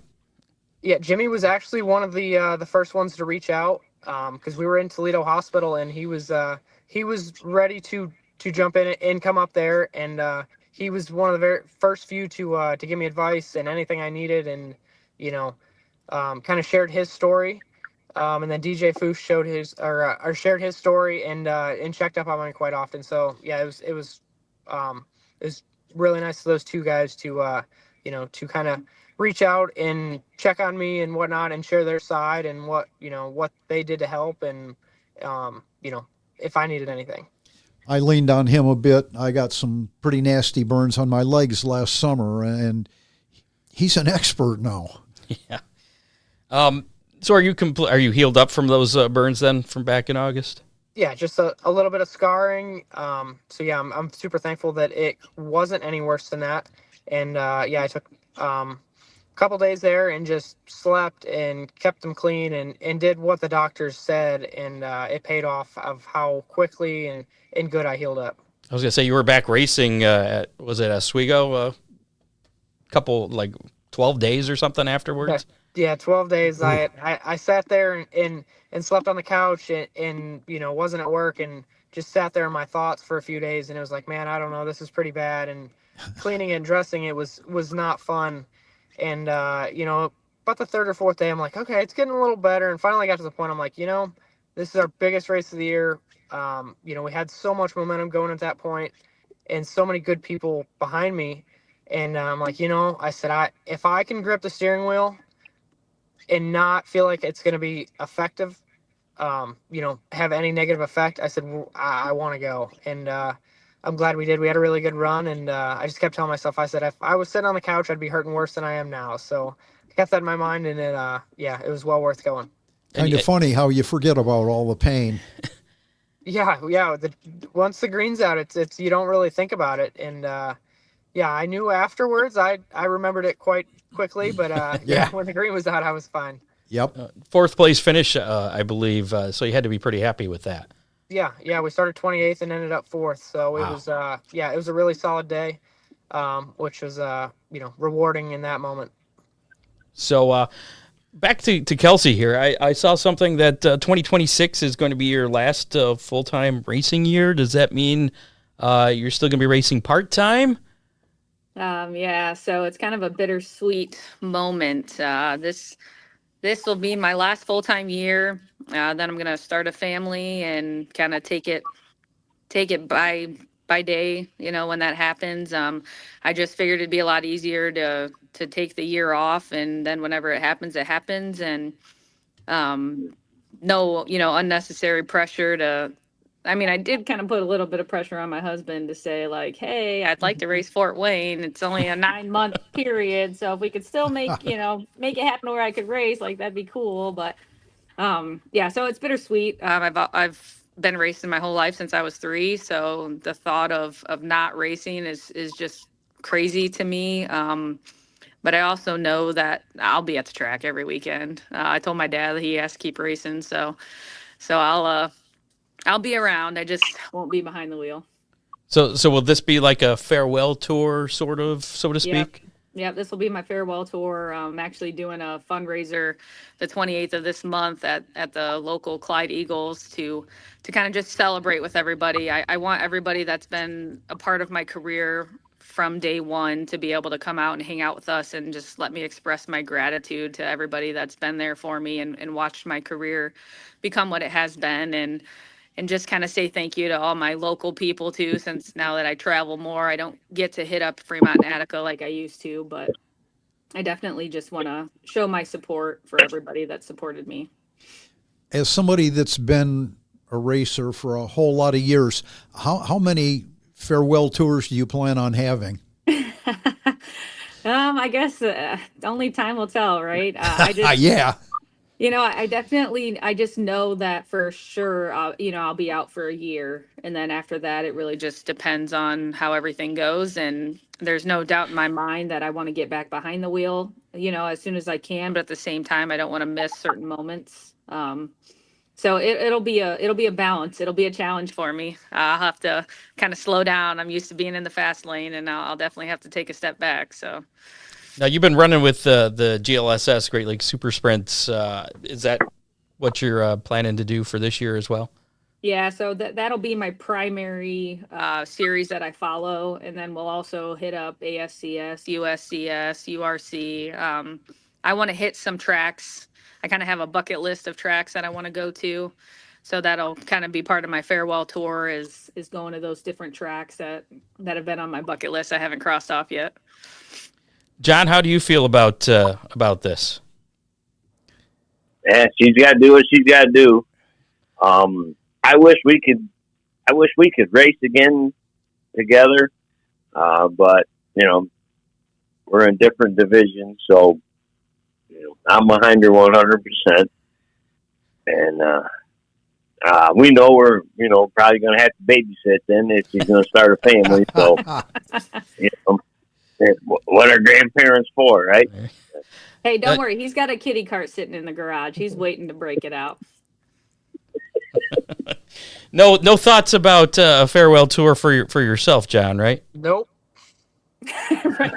Yeah, Jimmy was actually one of the first ones to reach out, because we were in Toledo Hospital, and he was ready to jump in and come up there, and he was one of the very first few to give me advice and anything I needed, and kind of shared his story, and then DJ Foosh showed his or shared his story and checked up on me quite often. So yeah, it was really nice of those two guys to to kind of reach out and check on me and whatnot, and share their side and what they did to help, and if I needed anything. I leaned on him a bit. I got some pretty nasty burns on my legs last summer, and he's an expert now. Yeah. So are you healed up from those burns then from back in August? Yeah, just a little bit of scarring. So yeah, I'm super thankful that it wasn't any worse than that. And I took a couple days there and just slept and kept them clean and did what the doctors said, and it paid off of how quickly and good I healed up. I was gonna say you were back racing. Was it Oswego? Couple 12 days or something afterwards. Yeah, 12 days. Ooh. I sat there and slept on the couch and wasn't at work, and just sat there in my thoughts for a few days, and it was like, man, I don't know, this is pretty bad. And cleaning and dressing it was not fun. And about the third or fourth day, I'm like, okay, it's getting a little better. And finally got to the point, I'm like, this is our biggest race of the year. We had so much momentum going at that point, and so many good people behind me. And I'm like, I said, if I can grip the steering wheel and not feel like it's going to be effective, have any negative effect, I said, well, I want to go. And I'm glad we did. We had a really good run, and I just kept telling myself, I said, if I was sitting on the couch, I'd be hurting worse than I am now. So I kept that in my mind, and it was well worth going. Kind of funny how you forget about all the pain. Yeah. Once the green's out, it's you don't really think about it. And I knew afterwards. I remembered it quite quickly, but when the green was out, I was fine. Yep. Fourth place finish, I believe. So you had to be pretty happy with that. Yeah. We started 28th and ended up 4th. So wow. It was it was a really solid day, which was rewarding in that moment. So back to Kelsey here. I saw something that 2026 is going to be your last full-time racing year. Does that mean you're still going to be racing part-time? So it's kind of a bittersweet moment. this will be my last full-time year. Then I'm going to start a family and kind of take it by day, when that happens. I just figured it'd be a lot easier to take the year off, and then whenever it happens, it happens. And no, unnecessary pressure I did kind of put a little bit of pressure on my husband to say, like, hey, I'd like to race Fort Wayne. It's only a 9-month period. So if we could still make it happen where I could race, like, that'd be cool. But yeah, so it's bittersweet. I've been racing my whole life since I was 3. So the thought of not racing is just crazy to me. But I also know that I'll be at the track every weekend. I told my dad that he has to keep racing. So I'll be around. I just won't be behind the wheel. So will this be like a farewell tour, sort of, so to speak? Yep, this will be my farewell tour. I'm actually doing a fundraiser the 28th of this month at the local Clyde Eagles to kind of just celebrate with everybody. I want everybody that's been a part of my career from day one to be able to come out and hang out with us and just let me express my gratitude to everybody that's been there for me and watched my career become what it has been. And just kind of say thank you to all my local people too, since now that I travel more, I don't get to hit up Fremont and Attica like I used to, but I definitely just want to show my support for everybody that supported me. As somebody that's been a racer for a whole lot of years, how many farewell tours do you plan on having? I guess only time will tell, right? Yeah. I just know that for sure, I'll be out for a year. And then after that, it really just depends on how everything goes. And there's no doubt in my mind that I want to get back behind the wheel, as soon as I can. But at the same time, I don't want to miss certain moments. So it'll be a balance. It'll be a challenge for me. I'll have to kind of slow down. I'm used to being in the fast lane, and I'll definitely have to take a step back. So. Now, you've been running with the GLSS, Great Lakes Super Sprints. Is that what you're planning to do for this year as well? Yeah, so that'll be my primary series that I follow. And then we'll also hit up ASCS, USCS, URC. I want to hit some tracks. I kind of have a bucket list of tracks that I want to go to. So that'll kind of be part of my farewell tour is going to those different tracks that have been on my bucket list I haven't crossed off yet. John, how do you feel about this? Yeah, she's got to do what she's got to do. I wish we could race again together, but we're in different divisions, so I'm behind her 100%, and we know we're probably going to have to babysit then if she's going to start a family. So what are grandparents for, right? Hey, don't worry. He's got a kitty cart sitting in the garage. He's waiting to break it out. No thoughts about a farewell tour for yourself, John, right? Nope. Right.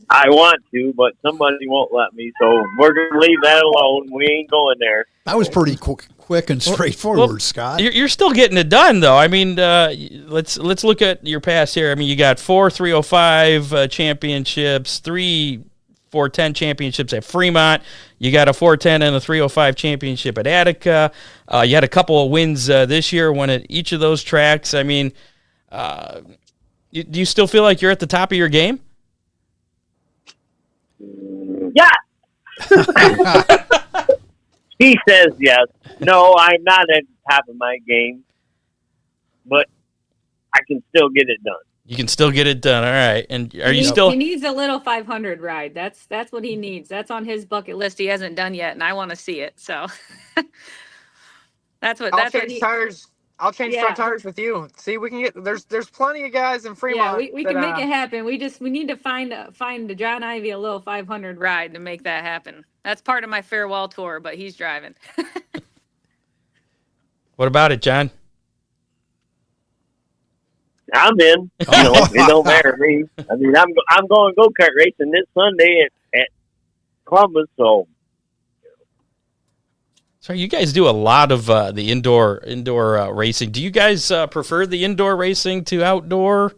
I want to, but somebody won't let me, so we're going to leave that alone. We ain't going there. That was pretty quick and straightforward, Scott. You're still getting it done, though. I mean, let's look at your past here. I mean, you got 4 305 championships, 3 410 championships at Fremont. You got a 410 and a 305 championship at Attica. You had a couple of wins this year, one at each of those tracks. I mean, do you still feel like you're at the top of your game? Yeah. He says yes. No, I'm not at the top of my game, but I can still get it done. You can still get it done. All right. And are you still? He needs a little 500 ride. That's what he needs. That's on his bucket list. He hasn't done yet, and I want to see it. So that's what. I'll change tires. I'll change front tires with you. See, we can get there's plenty of guys in Fremont. Yeah, we can make it happen. We need to find John Ivy a little 500 ride to make that happen. That's part of my farewell tour, but he's driving. What about it, John? I'm in. It don't matter to me. I mean, I'm going go-kart racing this Sunday at Columbus, so. So you guys do a lot of the indoor racing. Do you guys prefer the indoor racing to outdoor?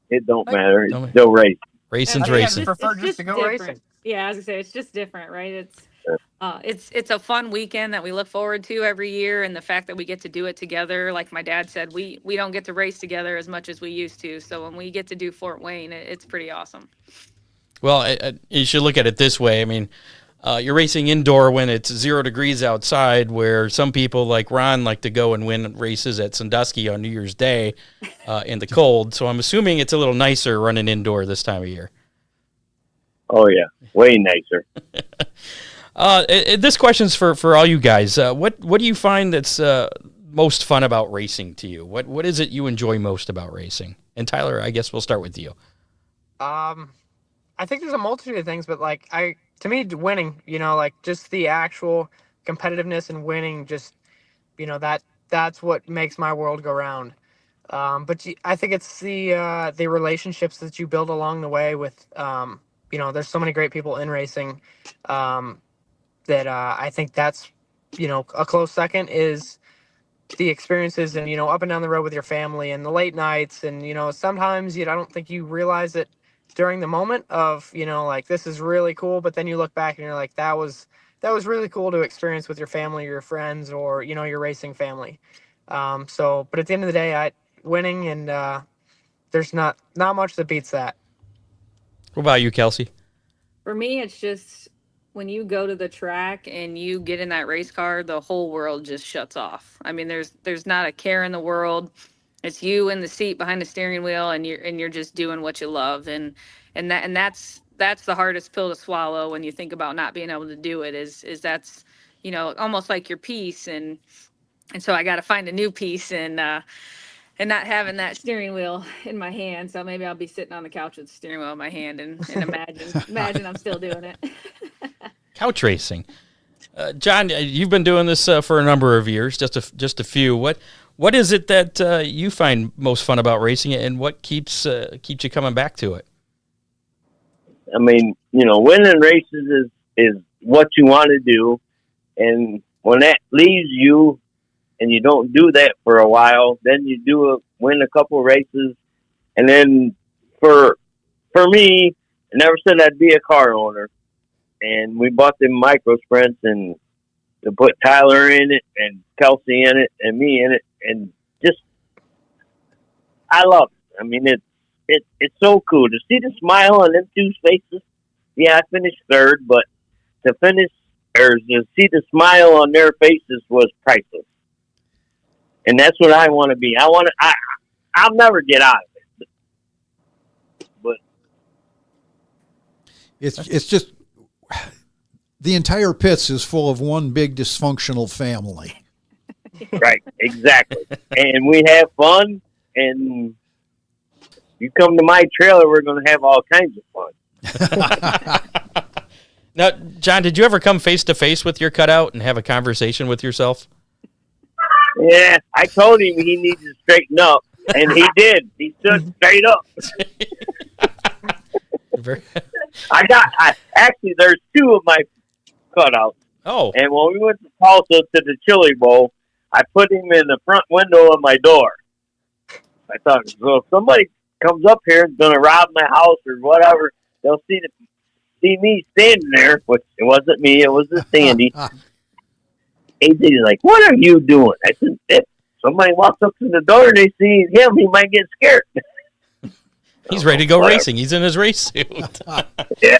It don't matter. It's still racing. Racing's racing. I prefer just to go racing. Yeah, as I say, it's just different, right? It's a fun weekend that we look forward to every year, and the fact that we get to do it together, like my dad said, we don't get to race together as much as we used to. So when we get to do Fort Wayne, it's pretty awesome. Well, you should look at it this way. I mean, you're racing indoor when it's 0 degrees outside, where some people like Ron like to go and win races at Sandusky on New Year's Day in the cold. So I'm assuming it's a little nicer running indoor this time of year. Oh yeah, way nicer. This question's for all you guys. What do you find that's most fun about racing to you? What is it you enjoy most about racing? And Tyler, I guess we'll start with you. I think there's a multitude of things, but like to me, winning, like just the actual competitiveness and winning, just that's what makes my world go round. But I think it's the relationships that you build along the way with there's so many great people in racing that I think that's a close second is the experiences and up and down the road with your family and the late nights and sometimes I don't think you realize it during the moment of like this is really cool, but then you look back and you're like that was really cool to experience with your family or your friends or your racing family. But at the end of the day, winning and there's not much that beats that. What about you, Kelsey? For me, it's just when you go to the track and you get in that race car, the whole world just shuts off. I mean, there's not a care in the world. It's you in the seat behind the steering wheel, and you're just doing what you love, and that's the hardest pill to swallow when you think about not being able to do it. Is that's almost like your piece, and so I got to find a new piece, and not having that steering wheel in my hand. So maybe I'll be sitting on the couch with the steering wheel in my hand and imagine I'm still doing it. Couch racing. John, you've been doing this for a number of years, just a few. What is it that you find most fun about racing it, and what keeps you coming back to it? I mean, winning races is what you want to do. And when that leaves you, and you don't do that for a while, then you win a couple of races, and then for me, I never said I'd be a car owner, and we bought them micro sprints and to put Tyler in it and Kelsey in it and me in it, and just I love it. I mean, it's so cool to see the smile on them two faces. Yeah, I finished third, but to finish or to see the smile on their faces was priceless. And that's what I want to be. I'll never get out of it. But it's just the entire pits is full of one big dysfunctional family. Right, exactly. And we have fun, and you come to my trailer, we're going to have all kinds of fun. Now, John, did you ever come face to face with your cutout and have a conversation with yourself? Yeah, I told him he needed to straighten up, and he did. He stood straight up. Actually, there's two of my cutouts. Oh. And when we went to Tulsa to the Chili Bowl, I put him in the front window of my door. I thought, so if somebody comes up here and is going to rob my house or whatever, they'll see me standing there, which it wasn't me, it was the Sandy. AJ's like, what are you doing? I said, if somebody walks up to the door and they see him, he might get scared. He's ready to go racing. He's in his race suit. Yeah.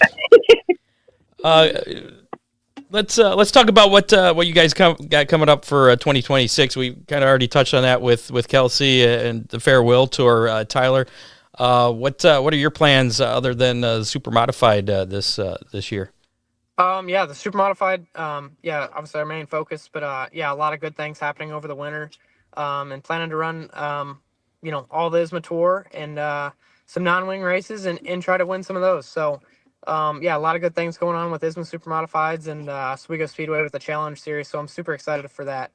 Let's talk about what you guys got coming up for 2026. We kind of already touched on that with Kelsey and the Farewell Tour. Tyler, what are your plans other than super modified this year? The super modified, obviously our main focus, but a lot of good things happening over the winter, and planning to run, all the ISMA tour and some non-wing races and try to win some of those. So, a lot of good things going on with ISMA super modifieds and Oswego Speedway with the Challenge Series. So I'm super excited for that.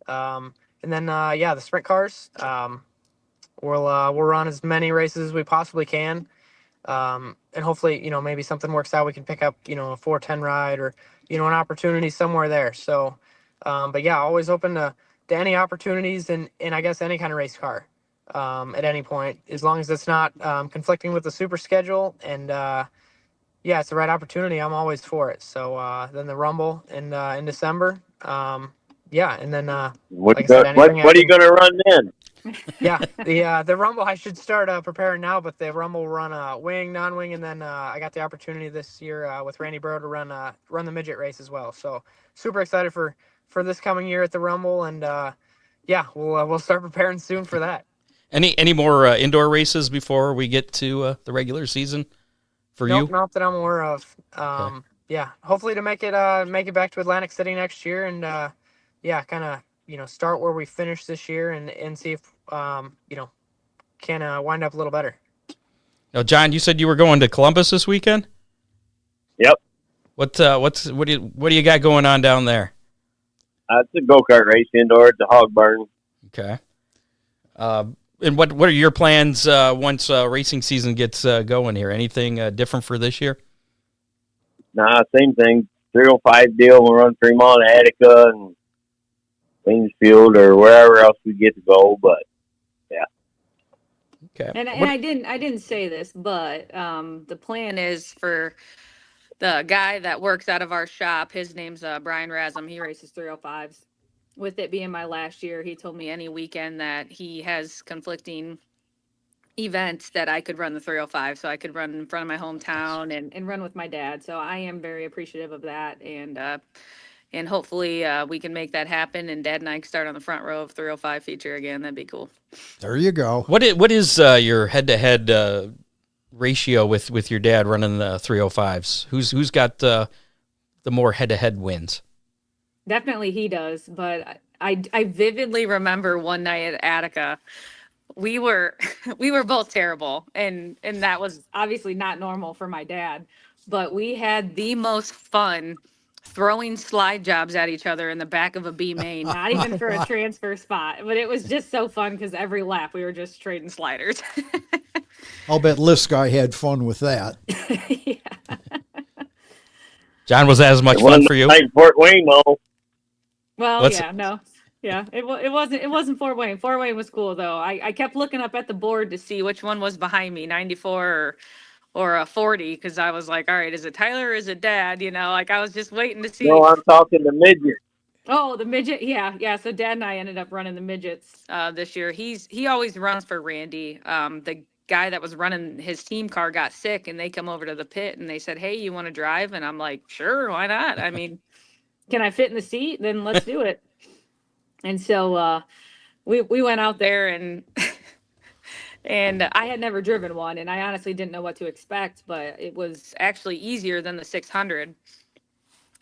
And then the sprint cars, we'll run as many races as we possibly can. And hopefully, maybe something works out. We can pick up, a 410 ride or, an opportunity somewhere there. So, always open to any opportunities and I guess any kind of race car, at any point, as long as it's not, conflicting with the super schedule and, yeah, it's the right opportunity. I'm always for it. So then the Rumble in December. Yeah, and then like I said, anything what are you after. going to run then? Yeah, the Rumble I should start preparing now, but the Rumble will run wing, non-wing, and then I got the opportunity this year with Randy Burrow to run the midget race as well. So super excited for this coming year at the Rumble, and yeah, we'll start preparing soon for that. Any more indoor races before we get to the regular season for you? Nope, not that I'm aware of. Okay. Yeah, hopefully to make it back to Atlantic City next year, and yeah, kind of start where we finished this year, and see if can wind up a little better. Now, John, you said you were going to Columbus this weekend. Yep. What do you got going on down there? It's a go-kart race indoor at the Hog Barn. Okay. And what are your plans once racing season gets going here? Anything different for this year? Nah, same thing. 305 deal. We'll run Fremont, Attica, and Kingsfield, or wherever else we get to go. But yeah. Okay. And I didn't say this, but the plan is for the guy that works out of our shop. His name's Brian Rasm. He races 305s. With it being my last year, he told me any weekend that he has conflicting events that I could run the 305, so I could run in front of my hometown and run with my dad. So I am very appreciative of that, and hopefully we can make that happen. And Dad and I can start on the front row of 305 feature again. That'd be cool. There you go. What is your head-to-head ratio with your dad running the 305s? Who's got the more head-to-head wins? Definitely he does, but I vividly remember one night at Attica, we were both terrible, and that was obviously not normal for my dad, but we had the most fun throwing slide jobs at each other in the back of a B main, not even for a transfer spot, but it was just so fun because every lap we were just trading sliders. I'll bet Lift Guy had fun with that. Yeah. John, was that as much fun for you? Like Fort Wayne, though. Well, yeah, it wasn't Fort Wayne. Fort Wayne was cool though. I kept looking up at the board to see which one was behind me, 94 or a 40, because I was like, all right, is it Tyler or is it Dad? Like I was just waiting to see. No, I'm talking the midget. Oh, the midget, yeah. So Dad and I ended up running the midgets this year. He always runs for Randy. The guy that was running his team car got sick, and they come over to the pit and they said, hey, you want to drive? And I'm like, sure, why not? I mean, can I fit in the seat? Then let's do it. And so we went out there, and and I had never driven one, and I honestly didn't know what to expect, but it was actually easier than the 600.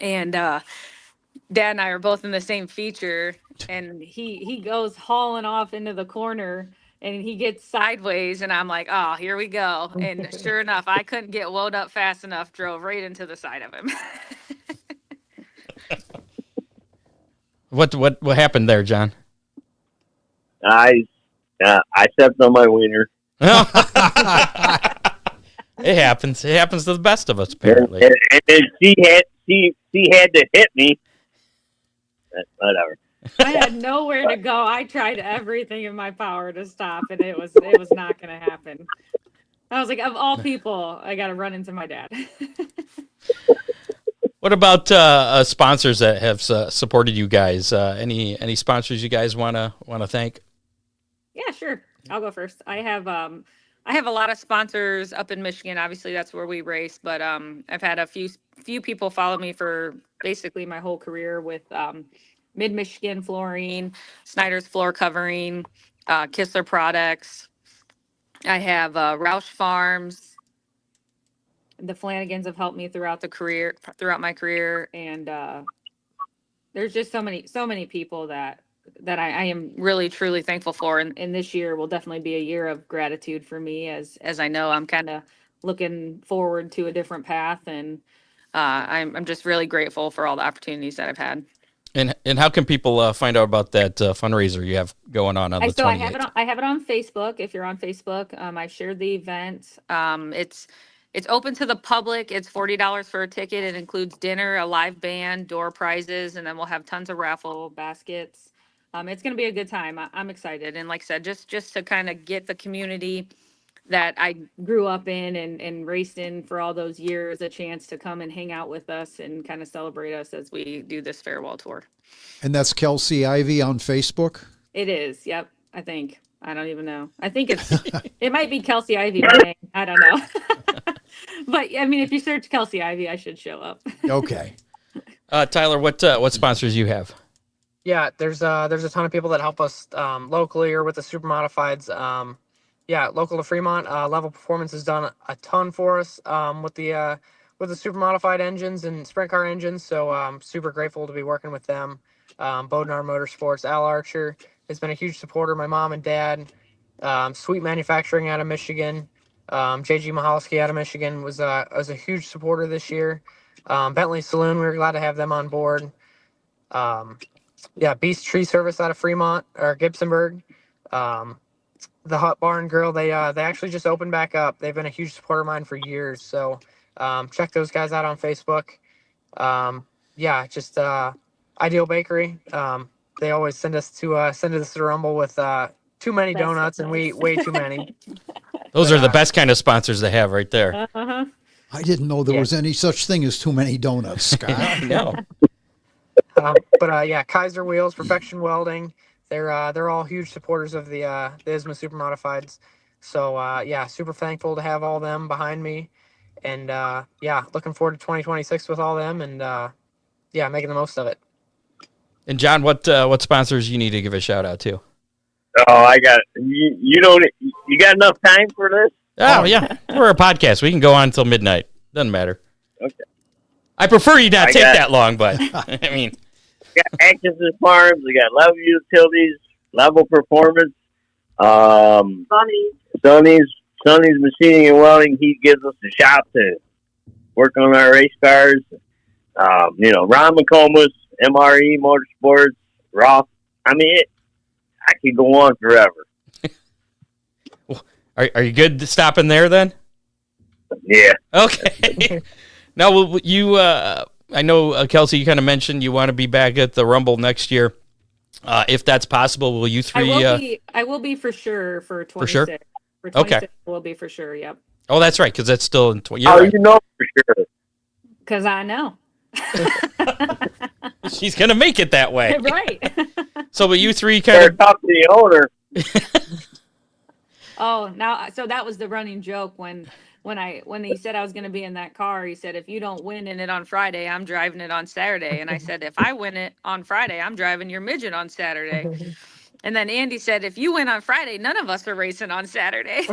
And Dad and I are both in the same feature, and he goes hauling off into the corner, and he gets sideways, and I'm like, oh, here we go. And sure enough, I couldn't get wound up fast enough, drove right into the side of him. What happened there, John? I stepped on my wiener. It happens. It happens to the best of us, apparently. And then she had to hit me. Whatever. I had nowhere to go. I tried everything in my power to stop, and it was not going to happen. I was like, of all people, I got to run into my dad. What about sponsors that have supported you guys? Any sponsors you guys want to thank? Yeah, sure. I'll go first. I have a lot of sponsors up in Michigan. Obviously, that's where we race. But I've had a few people follow me for basically my whole career with Mid Michigan Flooring, Snyder's Floor Covering, Kistler Products. I have Roush Farms. The Flanagans have helped me throughout my career, and there's just so many people that I am really truly thankful for, and this year will definitely be a year of gratitude for me, as I know I'm kind of looking forward to a different path, and I'm just really grateful for all the opportunities that I've had. And how can people find out about that fundraiser you have going on the 28th? I have it on Facebook. If you're on Facebook, I shared the event. It's open to the public. It's $40 for a ticket. It includes dinner, a live band, door prizes, and then we'll have tons of raffle baskets. It's going to be a good time. I'm excited. And like I said, just to kind of get the community that I grew up in and raced in for all those years a chance to come and hang out with us and kind of celebrate us as we do this farewell tour. And that's Kelsey Ivy on Facebook? It is. Yep. I think. I don't even know. I think it might be Kelsey Ivy. My name. I don't know. But I mean, if you search Kelsey Ivy, I should show up. Okay. Tyler, what sponsors you have? Yeah, there's a ton of people that help us locally or with the super modifieds. Local to Fremont, Level Performance has done a ton for us with the super modified engines and sprint car engines. So super grateful to be working with them. Bodenar Motorsports, Al Archer has been a huge supporter. My mom and dad. Sweet Manufacturing out of Michigan. JG Mahalski out of Michigan was a huge supporter this year. Bentley Saloon, we were glad to have them on board. Beast Tree Service out of Fremont or Gibsonburg. The Hut Bar and Grill, they actually just opened back up. They've been a huge supporter of mine for years. So check those guys out on Facebook. Ideal Bakery. They always send us to the Rumble with too many donuts, and we way too many. Those are the best kind of sponsors to have right there. Uh-huh. I didn't know there was any such thing as too many donuts, Scott. No. Kaiser Wheels, Perfection Welding, they're all huge supporters of the ISMA Super Modifieds. So super thankful to have all them behind me, and looking forward to 2026 with all them, and making the most of it. And John, what sponsors you need to give a shout out to? Oh, I got you got enough time for this? Oh yeah, we're a podcast. We can go on until midnight. Doesn't matter. Okay. I prefer you not take that long, but I mean, we got Atkinson Farms. We got Level Utilities, Level Performance, Sonny's Machining and Welding. He gives us a shop to work on our race cars. Ron McComas, MRE Motorsports, Roth. I mean, I could go on forever. Are you good stopping there then? Yeah. Okay. Now, will you? I know Kelsey, you kind of mentioned you want to be back at the Rumble next year. If that's possible, will you three? I will be for sure for 26. For sure? For 26, I will be for sure. Yep. Oh, that's right, because that's still in 20. Right. You know for sure. Because I know. She's gonna make it that way, right? So, will you three kind of talk to the owner? Oh, now, so that was the running joke when he said I was going to be in that car. He said, if you don't win in it on Friday, I'm driving it on Saturday. And I said, if I win it on Friday, I'm driving your midget on Saturday. And then Andy said, if you win on Friday, none of us are racing on Saturday.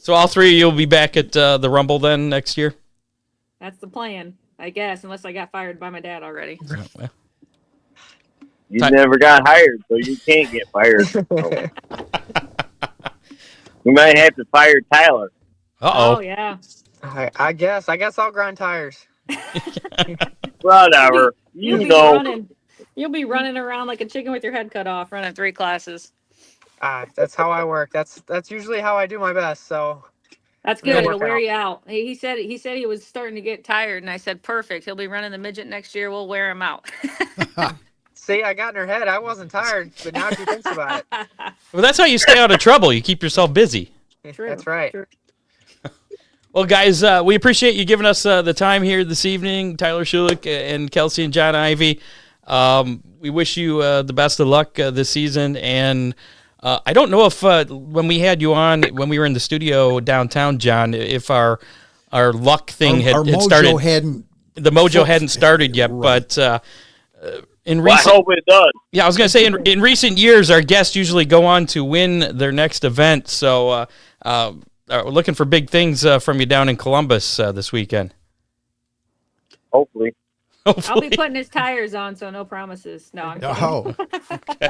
So all three of you will be back at the Rumble then next year? That's the plan, I guess, unless I got fired by my dad already. You never got hired, so you can't get fired. We might have to fire Tyler. Uh-oh. Oh, yeah. I guess I'll grind tires. Whatever. You'll be running around like a chicken with your head cut off, running 3 classes. That's how I work. That's usually how I do my best. So that's good. It'll wear you out. He said he was starting to get tired, and I said, perfect. He'll be running the midget next year. We'll wear him out. See, I got in her head. I wasn't tired, but now she thinks about it. Well, that's how you stay out of trouble. You keep yourself busy. True. That's right. True. Well, guys, we appreciate you giving us the time here this evening, Tyler Shullick and Kelsey and John Ivy. We wish you the best of luck this season. And I don't know if when we had you on, when we were in the studio downtown, John, if our luck thing had started. The mojo hadn't started yet, right. But in recent, I hope it does. Yeah, I was going to say in recent years, our guests usually go on to win their next event. So we're looking for big things from you down in Columbus this weekend. Hopefully. I'll be putting his tires on, so no promises. No, I'm kidding. Oh. Okay.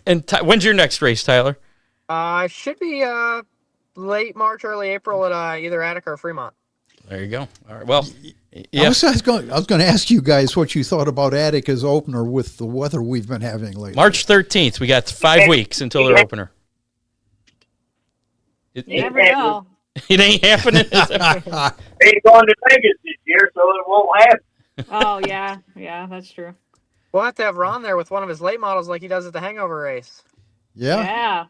And when's your next race, Tyler? Should be late March, early April at either Attica or Fremont. There you go. All right. Well, yeah. I was going to ask you guys what you thought about Attica's opener with the weather we've been having lately. March 13th. We got 5 weeks until their opener. You never know. It ain't happening. Ain't going to Vegas this year, so it won't happen. Oh, yeah. Yeah, that's true. We'll have to have Ron there with one of his late models like he does at the Hangover race. Yeah. Yeah.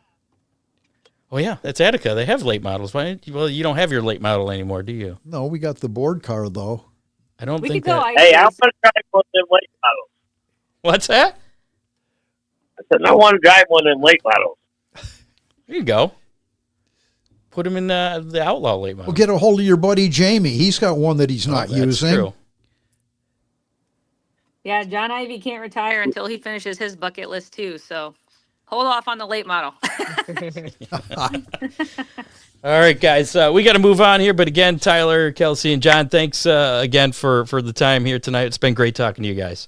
Oh, yeah, that's Attica. They have late models. Well, you don't have your late model anymore, do you? No, we got the board car, though. I don't We think could go that. Hey, I ice want to drive one of them late models. What's that? I said, I want to drive one of them late models. There you go. Put him in the outlaw late model. Well, get a hold of your buddy Jamie. He's got one that he's not That's using. true. Yeah, John Ivy can't retire until he finishes his bucket list too. So hold off on the late model. All right, guys, we got to move on here. But again, Tyler, Kelsey, and John, thanks again for the time here tonight. It's been great talking to you guys.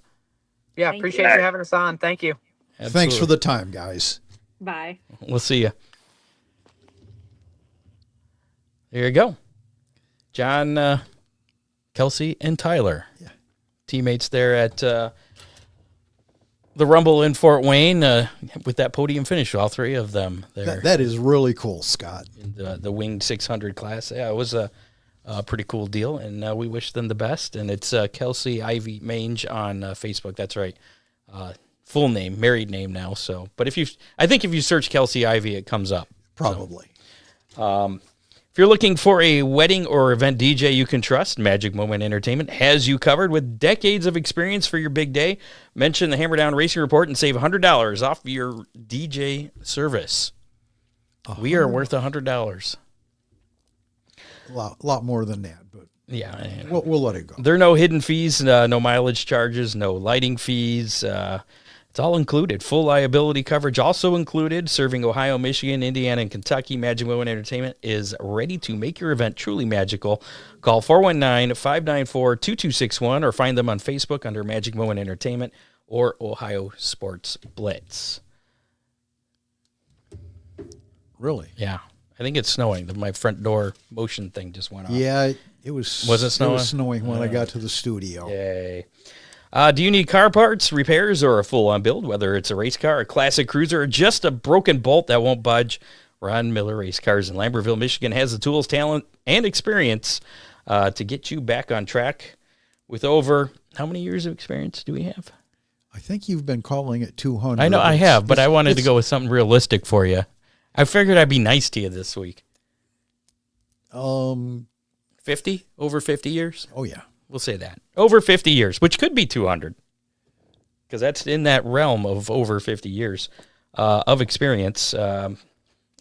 Yeah, Thank appreciate you having us on. Thank you. Thanks for the time, guys. Bye. We'll see you. There you go. John, Kelsey, and Tyler. Yeah. Teammates there at the Rumble in Fort Wayne with that podium finish, all three of them there. That is really cool, Scott. In the winged 600 class. Yeah, it was a pretty cool deal, and we wish them the best. And it's Kelsey Ivy Mange on Facebook. That's right. Full name, married name now. So, but I think if you search Kelsey Ivy, it comes up. Probably. If you're looking for a wedding or event DJ you can trust, Magic Moment Entertainment has you covered with decades of experience for your big day. Mention the Hammer Down Racing Report and save $100 off your DJ service. We are worth $100. A lot more than that, but Yeah. we'll let it go. There are no hidden fees, no mileage charges, no lighting fees. It's all included. Full liability coverage also included. Serving Ohio, Michigan, Indiana, and Kentucky, Magic Moment Entertainment is ready to make your event truly magical. Call 419-594-2261 or find them on Facebook under Magic Moment Entertainment or Ohio Sports Blitz. Really? Yeah. I think it's snowing. My front door motion thing just went off. Yeah, it was. Was it snowing? It was snowing when I got to the studio. Yay. Do you need car parts, repairs, or a full-on build? Whether it's a race car, a classic cruiser, or just a broken bolt that won't budge, Ron Miller Race Cars in Lambertville, Michigan has the tools, talent, and experience to get you back on track with over, how many years of experience do we have? I think you've been calling it 200. I know I have, but I wanted to go with something realistic for you. I figured I'd be nice to you this week. 50? Over 50 years? Oh, yeah. We'll say that. Over 50 years, which could be 200. Because that's in that realm of over 50 years of experience.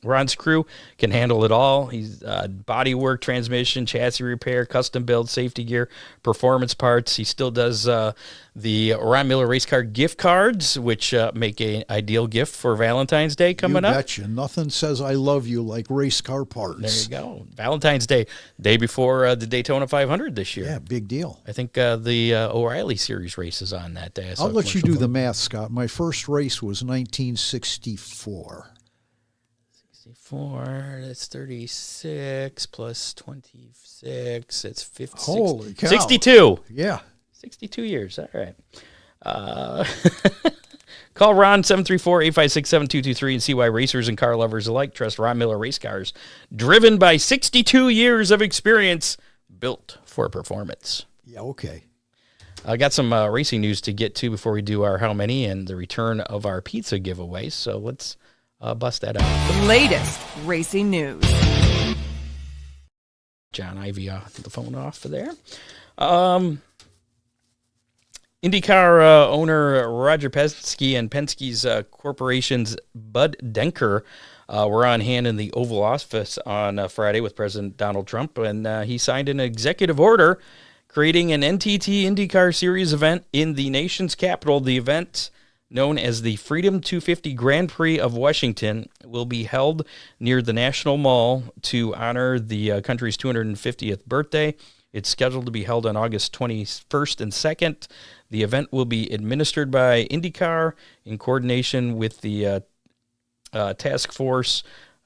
Ron's crew can handle it all. He's body work, transmission, chassis repair, custom build, safety gear, performance parts. He still does the Ron Miller Race Car gift cards, which make an ideal gift for Valentine's Day coming up. You betcha. Nothing says I love you like race car parts. There you go. Valentine's Day, day before the Daytona 500 this year. Yeah, big deal. I think the O'Reilly Series race is on that day. I'll let you do the math, Scott. My first race was 1964. 64, that's 36 plus 26, it's 50. Holy cow. 62. Yeah. 62 years, all right. Call Ron, 734-856-7223, and see why racers and car lovers alike trust Ron Miller Race Cars. Driven by 62 years of experience, built for performance. Yeah, okay. I got some racing news to get to before we do our How Many and the return of our pizza giveaway, so let's bust that out. Latest racing news. John Ivy the phone off there. IndyCar owner Roger Penske and Penske's corporation's Bud Denker were on hand in the Oval Office on Friday with President Donald Trump, and he signed an executive order creating an NTT IndyCar Series event in the nation's capital. The event, known as the Freedom 250 Grand Prix of Washington, will be held near the National Mall to honor the country's 250th birthday. It's scheduled to be held on August 21st and 2nd. The event will be administered by IndyCar in coordination with the Task Force,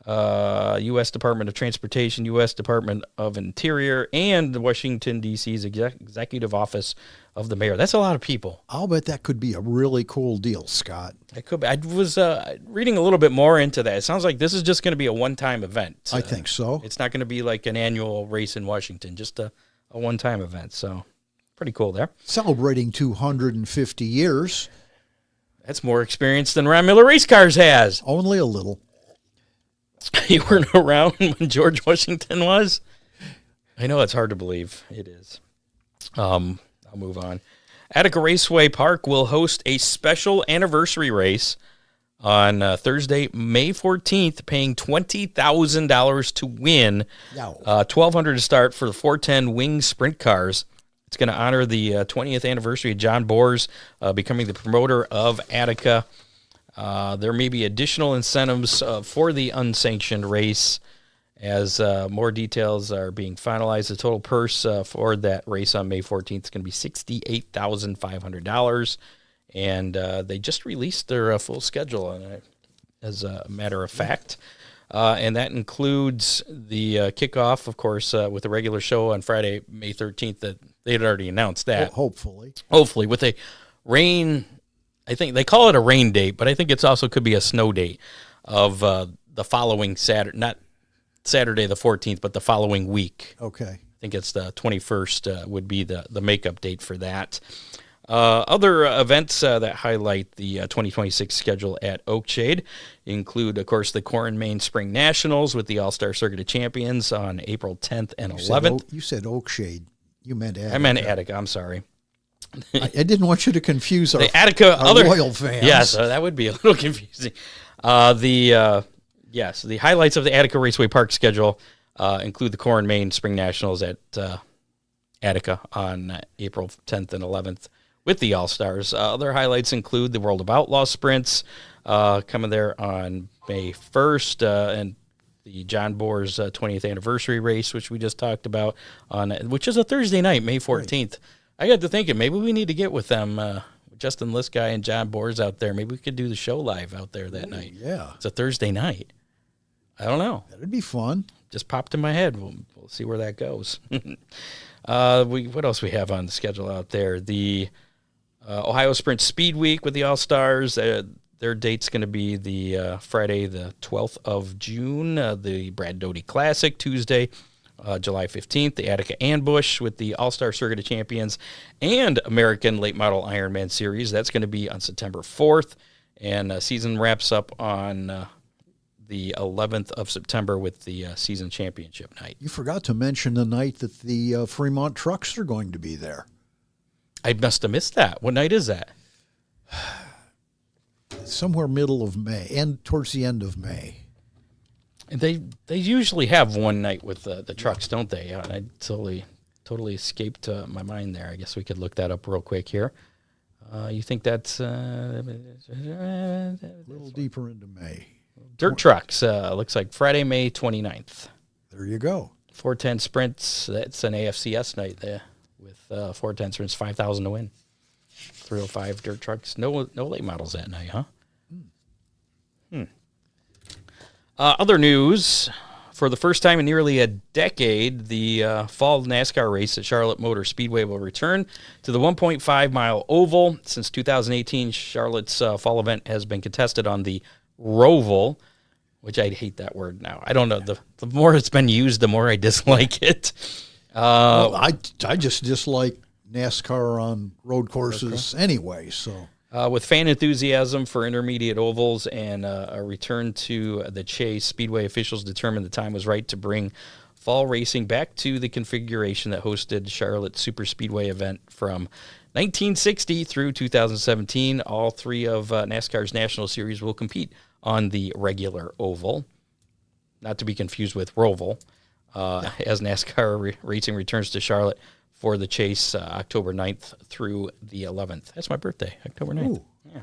U.S. Department of Transportation, U.S. Department of Interior, and the Washington, D.C.'s Executive Office of the Mayor. That's a lot of people. I'll bet that could be a really cool deal, Scott. It could be. I was reading a little bit more into that. It sounds like this is just going to be a one-time event. I think so. It's not going to be like an annual race in Washington, just a one-time event. So pretty cool there. Celebrating 250 years. That's more experience than Ron Miller Race Cars has. Only a little. You weren't around when George Washington was? I know it's hard to believe. It is. I'll move on. Attica Raceway Park will host a special anniversary race on Thursday, May 14th, paying $20,000 to win. $1,200 to start for the 410 Wing Sprint Cars. It's going to honor the 20th anniversary of John Boers becoming the promoter of Attica. There may be additional incentives for the unsanctioned race as more details are being finalized. The total purse for that race on May 14th is going to be $68,500. And they just released their full schedule, as a matter of fact. And that includes the kickoff, of course, with the regular show on Friday, May 13th. That they had already announced that. Hopefully, with a rain. I think they call it a rain date, but I think it's also could be a snow date of the following Saturday, not Saturday the 14th, but the following week. Okay. I think it's the 21st would be the makeup date for that. Other events that highlight the 2026 schedule at Oakshade include, of course, the Core and Main Spring Nationals with the All-Star Circuit of Champions on April 10th and 11th. You said Oakshade. You meant Attica. I meant Attica. I'm sorry. I didn't want you to confuse our loyal fans. Yes, that would be a little confusing. The highlights of the Attica Raceway Park schedule include the Core and Main Spring Nationals at Attica on April 10th and 11th with the All-Stars. Other highlights include the World of Outlaw Sprints coming there on May 1st and the John Boers 20th anniversary race, which we just talked about, which is a Thursday night, May 14th. Right. I got to thinking, maybe we need to get with them, Justin Liskey and John Boers out there. Maybe we could do the show live out there that night. Yeah. It's a Thursday night. I don't know. That'd be fun. Just popped in my head. We'll see where that goes. What else we have on the schedule out there? The Ohio Sprint Speed Week with the All-Stars. Their date's going to be the Friday, the 12th of June. The Brad Doty Classic, Tuesday, July 15th. The Attica Ambush with the All-Star Circuit of Champions and American Late Model Ironman Series. That's going to be on September 4th. And season wraps up on the 11th of September with the season championship night. You forgot to mention the night that the Fremont Trucks are going to be there. I must have missed that. What night is that? Somewhere middle of May, and towards the end of May. And they usually have one night with the trucks, don't they? I totally escaped my mind there. I guess we could look that up real quick here. You think that's a little deeper into May? Dirt Trucks looks like Friday, May 29th. There you go. 410 Sprints. That's an AFCS night there with 410 Sprints, $5,000 to win. 305 Dirt Trucks. No late models that night, huh? Other news. For the first time in nearly a decade, the fall NASCAR race at Charlotte Motor Speedway will return to the 1.5-mile oval. Since 2018, Charlotte's fall event has been contested on the Roval, which I hate that word now. I don't know. The more it's been used, the more I dislike it. I just dislike NASCAR on road courses anyway. So, with fan enthusiasm for intermediate ovals and a return to the chase, Speedway officials determined the time was right to bring fall racing back to the configuration that hosted Charlotte Super Speedway event from 1960 through 2017. All three of NASCAR's National Series will compete on the regular oval, not to be confused with Roval, as NASCAR racing returns to Charlotte for the chase October 9th through the 11th. That's my birthday, October 9th. Ooh. Yeah.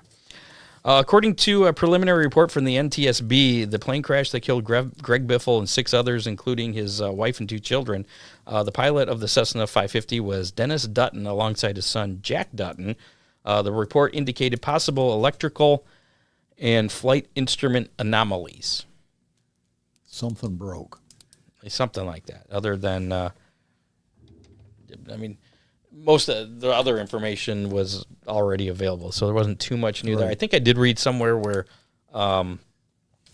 According to a preliminary report from the NTSB, the plane crash that killed Greg Biffle and 6 others, including his wife and 2 children, the pilot of the Cessna 550 was Dennis Dutton alongside his son, Jack Dutton. The report indicated possible electrical and flight instrument anomalies. Something broke. Something like that. Other than... most of the other information was already available, so there wasn't too much new there. I think I did read somewhere where, and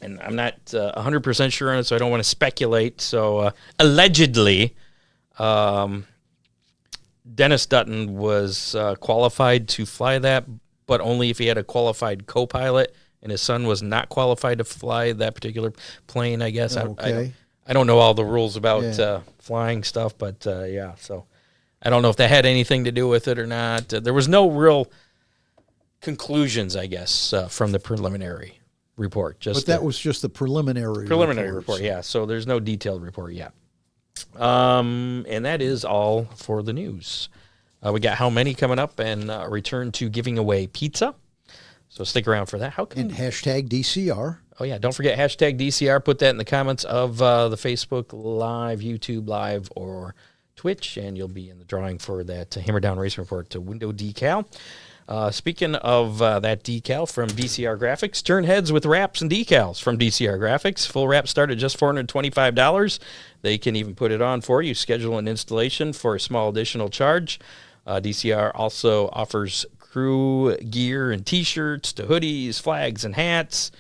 I'm not 100% sure on it, so I don't want to speculate. So allegedly, Dennis Dutton was qualified to fly that, but only if he had a qualified co-pilot and his son was not qualified to fly that particular plane, I guess. Okay. I don't know all the rules about flying stuff, but so I don't know if that had anything to do with it or not. There was no real conclusions, I guess, from the preliminary report. But that was just the preliminary report, yeah. So there's no detailed report yet. And that is all for the news. We got how many coming up and return to giving away pizza. So stick around for that. And hashtag DCR. Oh, yeah. Don't forget hashtag DCR. Put that in the comments of the Facebook Live, YouTube Live, or Twitch, and you'll be in the drawing for that Hammer Down Racing Report window decal. Speaking of that decal from DCR Graphics, turn heads with wraps and decals from DCR Graphics. Full wrap start at just $425. They can even put it on for you. Schedule an installation for a small additional charge. DCR also offers crew gear and T-shirts to hoodies, flags, and hats.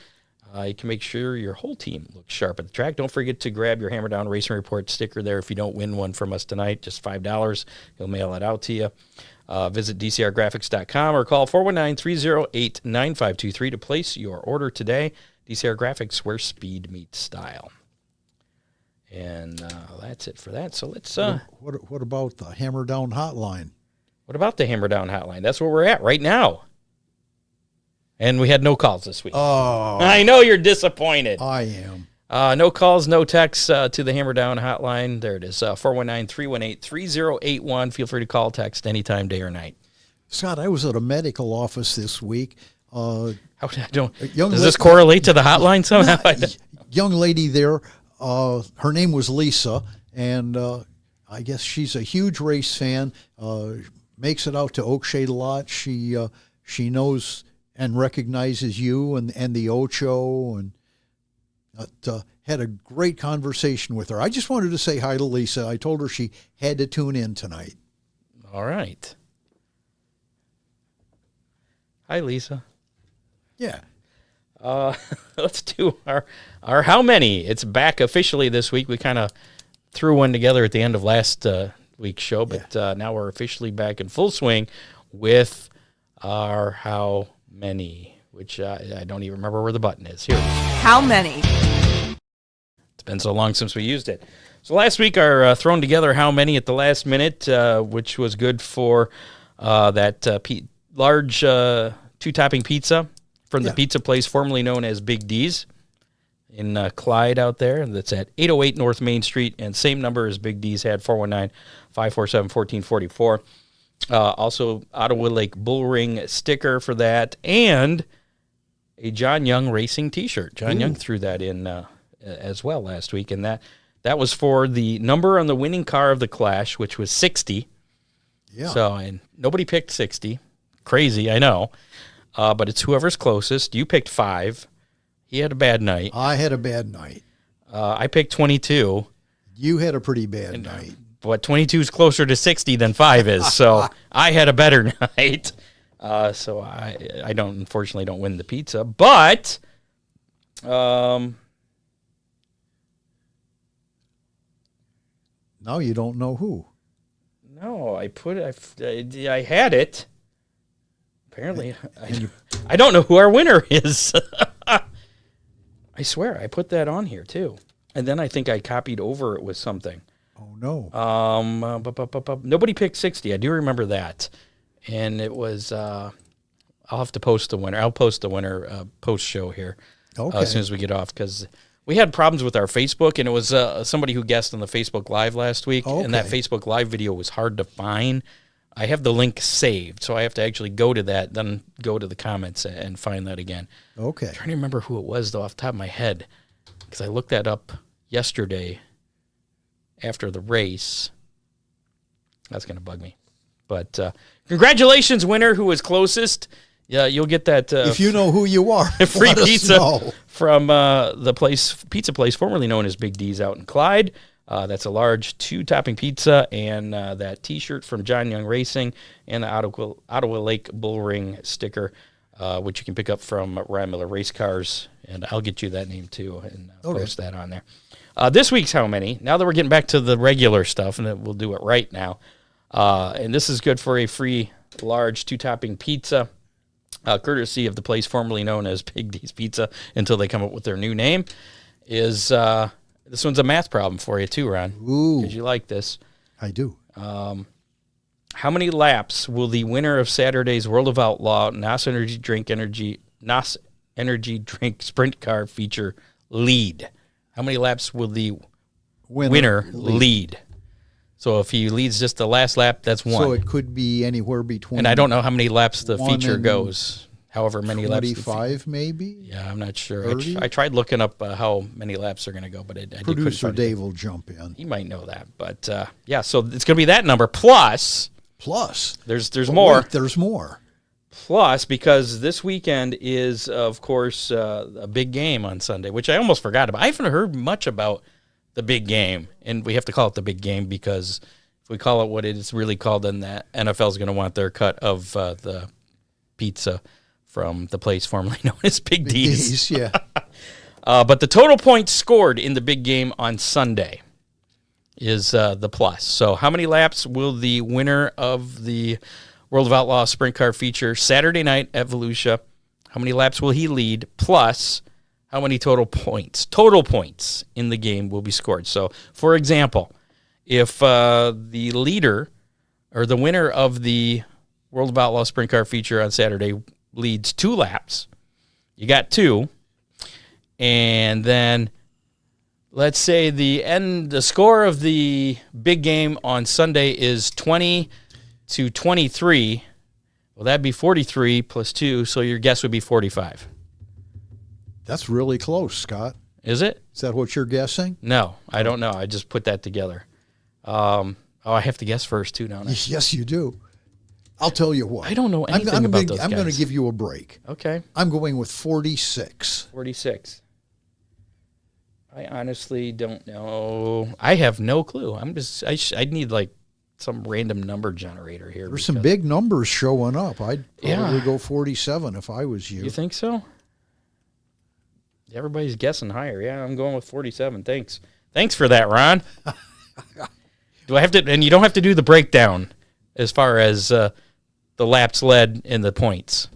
You can make sure your whole team looks sharp at the track. Don't forget to grab your Hammer Down Racing Report sticker there if you don't win one from us tonight. Just $5. He'll mail it out to you. Visit DCRgraphics.com or call 419-308-9523 to place your order today. DCR Graphics, where speed meets style. And that's it for that. So let's... What about the Hammer Down hotline? What about the Hammer Down hotline? That's where we're at right now. And we had no calls this week. Oh. I know you're disappointed. I am. No calls, no texts to the Hammer Down hotline. There it is, 419-318-3081. Feel free to call, text anytime, day or night. Scott, I was at a medical office this week. Does this correlate to the hotline somehow? Young lady there, her name was Lisa, and I guess she's a huge race fan, makes it out to Oakshade a lot. She knows and recognizes you and the Ocho, and had a great conversation with her. I just wanted to say hi to Lisa. I told her she had to tune in tonight. All right. Hi, Lisa. Yeah. Let's do our how many. It's back officially this week. We kind of threw one together at the end of last week's show, but now we're officially back in full swing with our how many, which I don't even remember where the button is. Here it is. How many? It's been so long since we used it. So last week, our thrown together how many at the last minute, which was good for that large two-topping pizza from the pizza place formerly known as Big D's in Clyde out there. That's at 808 North Main Street, and same number as Big D's had, 419-547-1444. Also, Ottawa Lake Bull Ring sticker for that, and a John Young Racing T-shirt. John Young threw that in as well last week, and that was for the number on the winning car of the Clash, which was 60. Yeah. So, and nobody picked 60. Crazy, I know. But it's whoever's closest. You picked 5. He had a bad night. I had a bad night. I picked 22. You had a pretty bad night. But 22 is closer to 60 than 5 is, so I had a better night. So I unfortunately don't win the pizza, but now you don't know who. No, I had it. Apparently, I don't know who our winner is. I swear, I put that on here too, and then I think I copied over it with something. Oh no! Nobody picked 60. I do remember that, and it was. I'll have to post the winner. I'll post the winner post show here as soon as we get off, because we had problems with our Facebook, and it was somebody who guessed on the Facebook Live last week, and that Facebook Live video was hard to find. I have the link saved, so I have to actually go to that, then go to the comments and find that again. Okay. I'm trying to remember who it was, though, off the top of my head, because I looked that up yesterday after the race. That's going to bug me. But congratulations, winner, who was closest. Yeah, you'll get that. If you know who you are, free pizza from the pizza place formerly known as Big D's out in Clyde. That's a large 2-topping pizza, and that T-shirt from John Young Racing, and the Ottawa Lake Bull Ring sticker, which you can pick up from Ryan Miller Race Cars, and I'll get you that name too and post that on there. This week's how many? Now that we're getting back to the regular stuff, and we'll do it right now. And this is good for a free large 2-topping pizza. courtesy of the place formerly known as Big D's Pizza until they come up with their new name, is this one's a math problem for you too, Ron. Ooh. Because you like this. I do. How many laps will the winner of Saturday's World of Outlaw NOS Energy Drink Sprint Car feature lead? How many laps will the winner lead? So if he leads just the last lap, that's one. So it could be anywhere between. And I don't know how many laps the feature goes. However many laps. 25 maybe? Yeah, I'm not sure. 30? I tried looking up how many laps are going to go, but Producer Dave will jump in. He might know that. But, yeah, so it's going to be that number. Plus, there's more. Wait, there's more. Plus, because this weekend is, of course, a big game on Sunday, which I almost forgot about. I haven't heard much about the big game, and we have to call it the big game because if we call it what it is really called, then the NFL is going to want their cut of the pizza from the place formerly known as Big D's. Yeah. But the total points scored in the big game on Sunday is the plus. So how many laps will the winner of the World of Outlaw Sprint Car feature Saturday night at Volusia, how many laps will he lead? Plus, how many total points in the game will be scored? So, for example, if the leader or the winner of the World of Outlaw Sprint Car feature on Saturday leads 2 laps, you got 2, and then let's say the score of the big game on Sunday is 20-23. Well, that'd be 43 plus 2, so your guess would be 45. That's really close, Scott. Is it? Is that what you're guessing? No, I don't know. I just put that together. I have to guess first, too, don't I? Yes, you do. I'll tell you what. I don't know anything about those guys. I'm going to give you a break. Okay. I'm going with 46. 46. I honestly don't know. I have no clue. I'd need like some random number generator here. There's some big numbers showing up. I'd probably go 47 if I was you. You think so? Everybody's guessing higher. Yeah, I'm going with 47. Thanks for that, Ron. Do I have to? And you don't have to do the breakdown as far as the laps led and the points.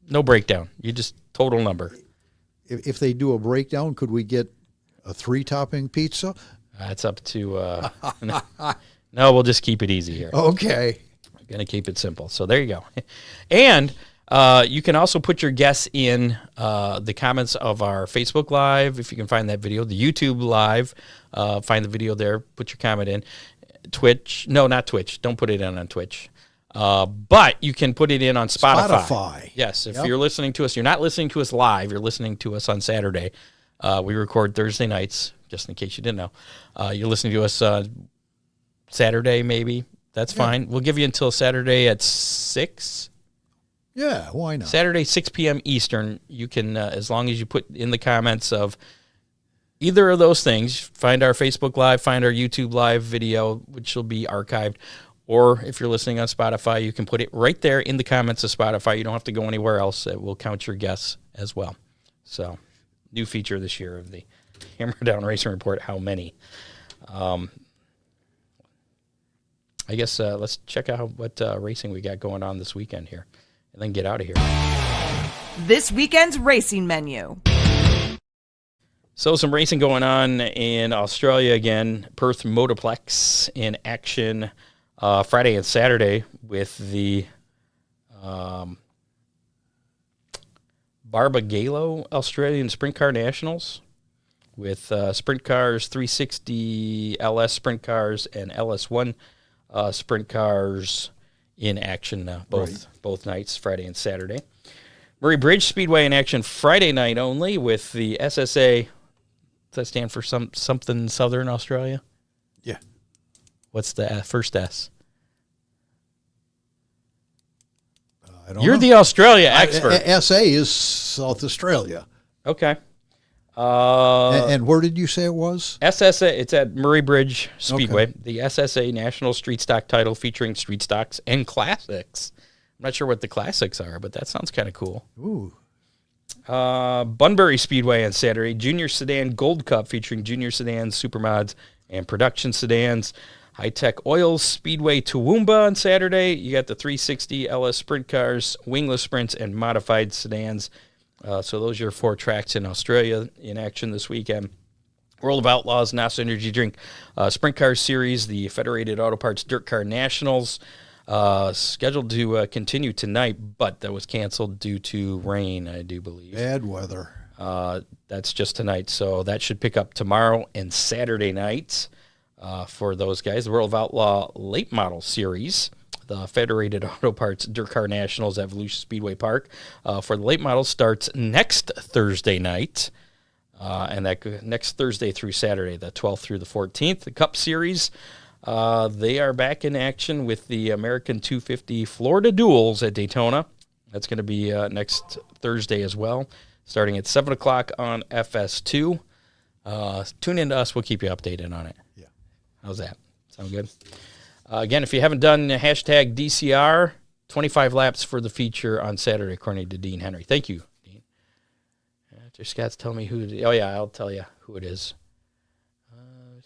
No breakdown. You just total number. If they do a breakdown, could we get a 3-topping pizza? That's up to. No, we'll just keep it easy here. Okay. I'm going to keep it simple. So there you go. And you can also put your guess in the comments of our Facebook Live, if you can find that video, the YouTube Live. Find the video there. Put your comment in. Twitch. No, not Twitch. Don't put it in on Twitch. But you can put it in on Spotify. Yes, if you're listening to us, you're not listening to us live, you're listening to us on Saturday. We record Thursday nights, just in case you didn't know. You're listening to us Saturday, maybe. That's fine. We'll give you until Saturday at 6. Yeah, why not? Saturday, 6 p.m. Eastern. You can, as long as you put in the comments of either of those things, find our Facebook Live, find our YouTube Live video, which will be archived. Or if you're listening on Spotify, you can put it right there in the comments of Spotify. You don't have to go anywhere else. It will count your guess as well. So, new feature this year of the Hammer Down Racing Report, how many? I guess let's check out what racing we got going on this weekend here, and then get out of here. This weekend's racing menu. So some racing going on in Australia again. Perth Motorplex in action Friday and Saturday with the Barbagallo Australian Sprint Car Nationals with Sprint Cars 360 LS Sprint Cars and LS1 Sprint Cars in action both nights, Friday and Saturday. Murray Bridge Speedway in action Friday night only with the SSA. Does that stand for something Southern Australia? Yeah. What's the first S? I don't You're know. the Australia expert. SA is South Australia. Okay. And where did you say it was? SSA, it's at Murray Bridge Speedway. Okay. The SSA National Street Stock title featuring street stocks and classics. I'm not sure what the classics are, but that sounds kind of cool. Ooh. Bunbury Speedway on Saturday. Junior Sedan Gold Cup featuring junior sedans, supermods, and production sedans. High-Tech Oils Speedway Toowoomba on Saturday. You got the 360 LS Sprint Cars, wingless sprints, and modified sedans. So those are your 4 tracks in Australia in action this weekend. World of Outlaws, NASA Energy Drink, Sprint Car Series, the Federated Auto Parts Dirt Car Nationals, scheduled to continue tonight, but that was canceled due to rain, I do believe. Bad weather. That's just tonight, so that should pick up tomorrow and Saturday nights for those guys. The World of Outlaw Late Model Series, the Federated Auto Parts Dirt Car Nationals at Volusia Speedway Park for the late models starts next Thursday night. And that next Thursday through Saturday, the 12th through the 14th. The Cup Series, they are back in action with the American 250 Florida Duels at Daytona. That's going to be next Thursday as well, starting at 7 o'clock on FS2. Tune in to us. We'll keep you updated on it. Yeah. How's that? Sound good? Again, if you haven't done hashtag DCR, 25 laps for the feature on Saturday, according to Dean Henry. Thank you. After Scott's telling me who it is. Oh, yeah, I'll tell you who it is.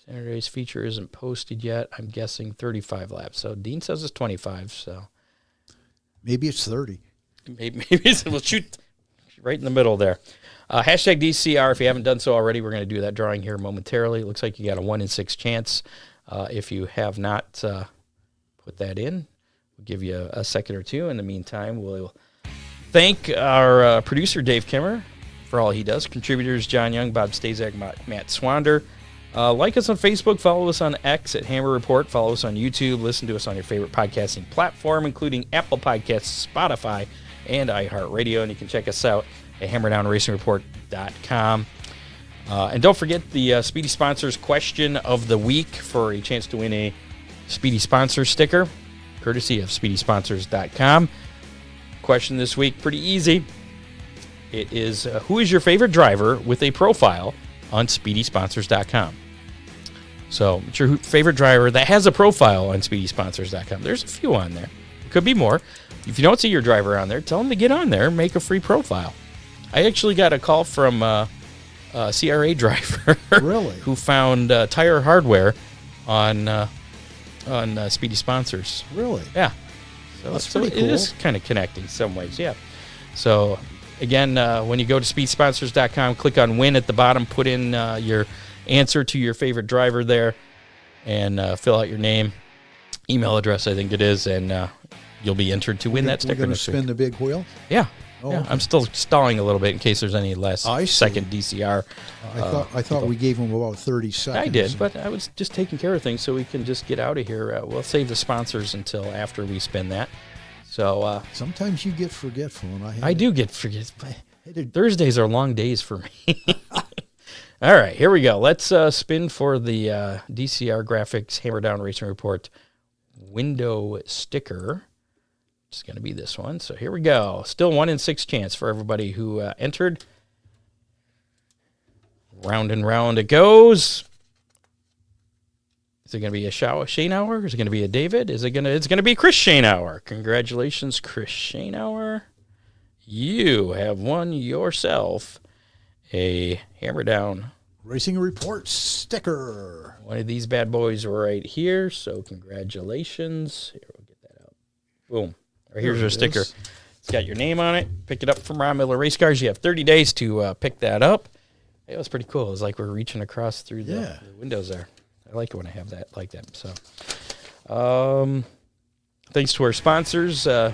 Saturday's feature isn't posted yet. I'm guessing 35 laps. So Dean says it's 25. So maybe it's 30. Maybe we'll shoot right in the middle there. Hashtag DCR. If you haven't done so already, we're going to do that drawing here momentarily. It looks like you got a 1 in 6 chance. If you have not put that in, we'll give you a second or two. In the meantime, we'll thank our producer, Dave Kimmer, for all he does. Contributors, John Young, Bob Stazak, Matt Swander. Like us on Facebook. Follow us on X at Hammer Report. Follow us on YouTube. Listen to us on your favorite podcasting platform, including Apple Podcasts, Spotify, and iHeartRadio. And you can check us out at HammerdownRacingReport.com. And don't forget the Speedy Sponsors question of the week for a chance to win a Speedy Sponsor sticker, courtesy of SpeedySponsors.com. Question this week, pretty easy. It is, who is your favorite driver with a profile on SpeedySponsors.com? So it's your favorite driver that has a profile on SpeedySponsors.com. There's a few on there. It could be more. If you don't see your driver on there, tell them to get on there and make a free profile. I actually got a call from a CRA driver Really? who found tire hardware on Speedy Sponsors. Really? Yeah. That's So pretty it cool. is kind of connecting some ways, yeah. So, again, when you go to speedsponsors.com, click on Win at the bottom, put in your answer to your favorite driver there, and fill out your name, email address, I think it is, and you'll be entered to win that sticker. We're going to next week. spin the big wheel? Yeah. Oh, yeah. okay. I'm still stalling a little bit in case there's any last I see. second DCR. I thought we gave them about 30 seconds. I did, but I was just taking care of things so we can just get out of here. We'll save the sponsors until after we spin that. So Sometimes you get forgetful, and I do get forgetful. Thursdays are long days for me. All right, here we go. Let's spin for the DCR Graphics Hammer Down Racing Report window sticker. It's going to be this one. So here we go. Still 1 in 6 chance for everybody who entered. Round and round it goes. Is it going to be a Shaneauer? Is it going to be a David? It's going to be Chris Shaneauer. Congratulations, Chris Shaneauer. You have won yourself a Hammer Down Racing Report sticker. One of these bad boys right here. So congratulations. Here, we'll get that out. Boom. Right, here's your sticker. It's got your name on it. Pick it up from Ron Miller Race Cars. You have 30 days to pick that up. It was pretty cool. It was like we're reaching across through the windows there. I like it when I have that like that. So, thanks to our sponsors who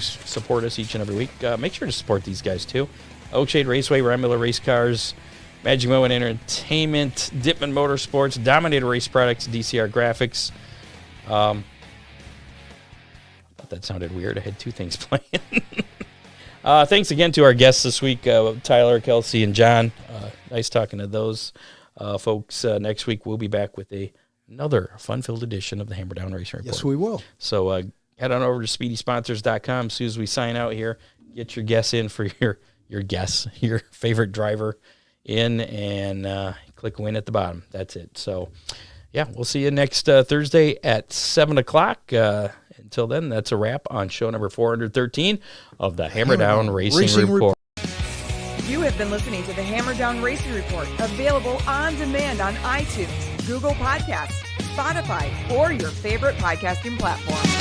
support us each and every week. Make sure to support these guys too. Oakshade Raceway, Ron Miller Race Cars, Magic Moment Entertainment, Dipman Motorsports, Dominator Race Products, DCR Graphics. I thought that sounded weird. I had two things playing. Thanks again to our guests this week, Tyler, Kelsey, and John. Nice talking to those folks. Next week, we'll be back with another fun-filled edition of the Hammer Down Racing Report. Yes, we will. So head on over to SpeedySponsors.com. As soon as we sign out here, get your guess in for your guess, your favorite driver in, and click win at the bottom. That's it. So, yeah, we'll see you next Thursday at 7 o'clock. Until then, that's a wrap on show number 413 of the Hammer Down Racing Report. You have been listening to the Hammer Down Racing Report, available on demand on iTunes, Google Podcasts, Spotify, or your favorite podcasting platform.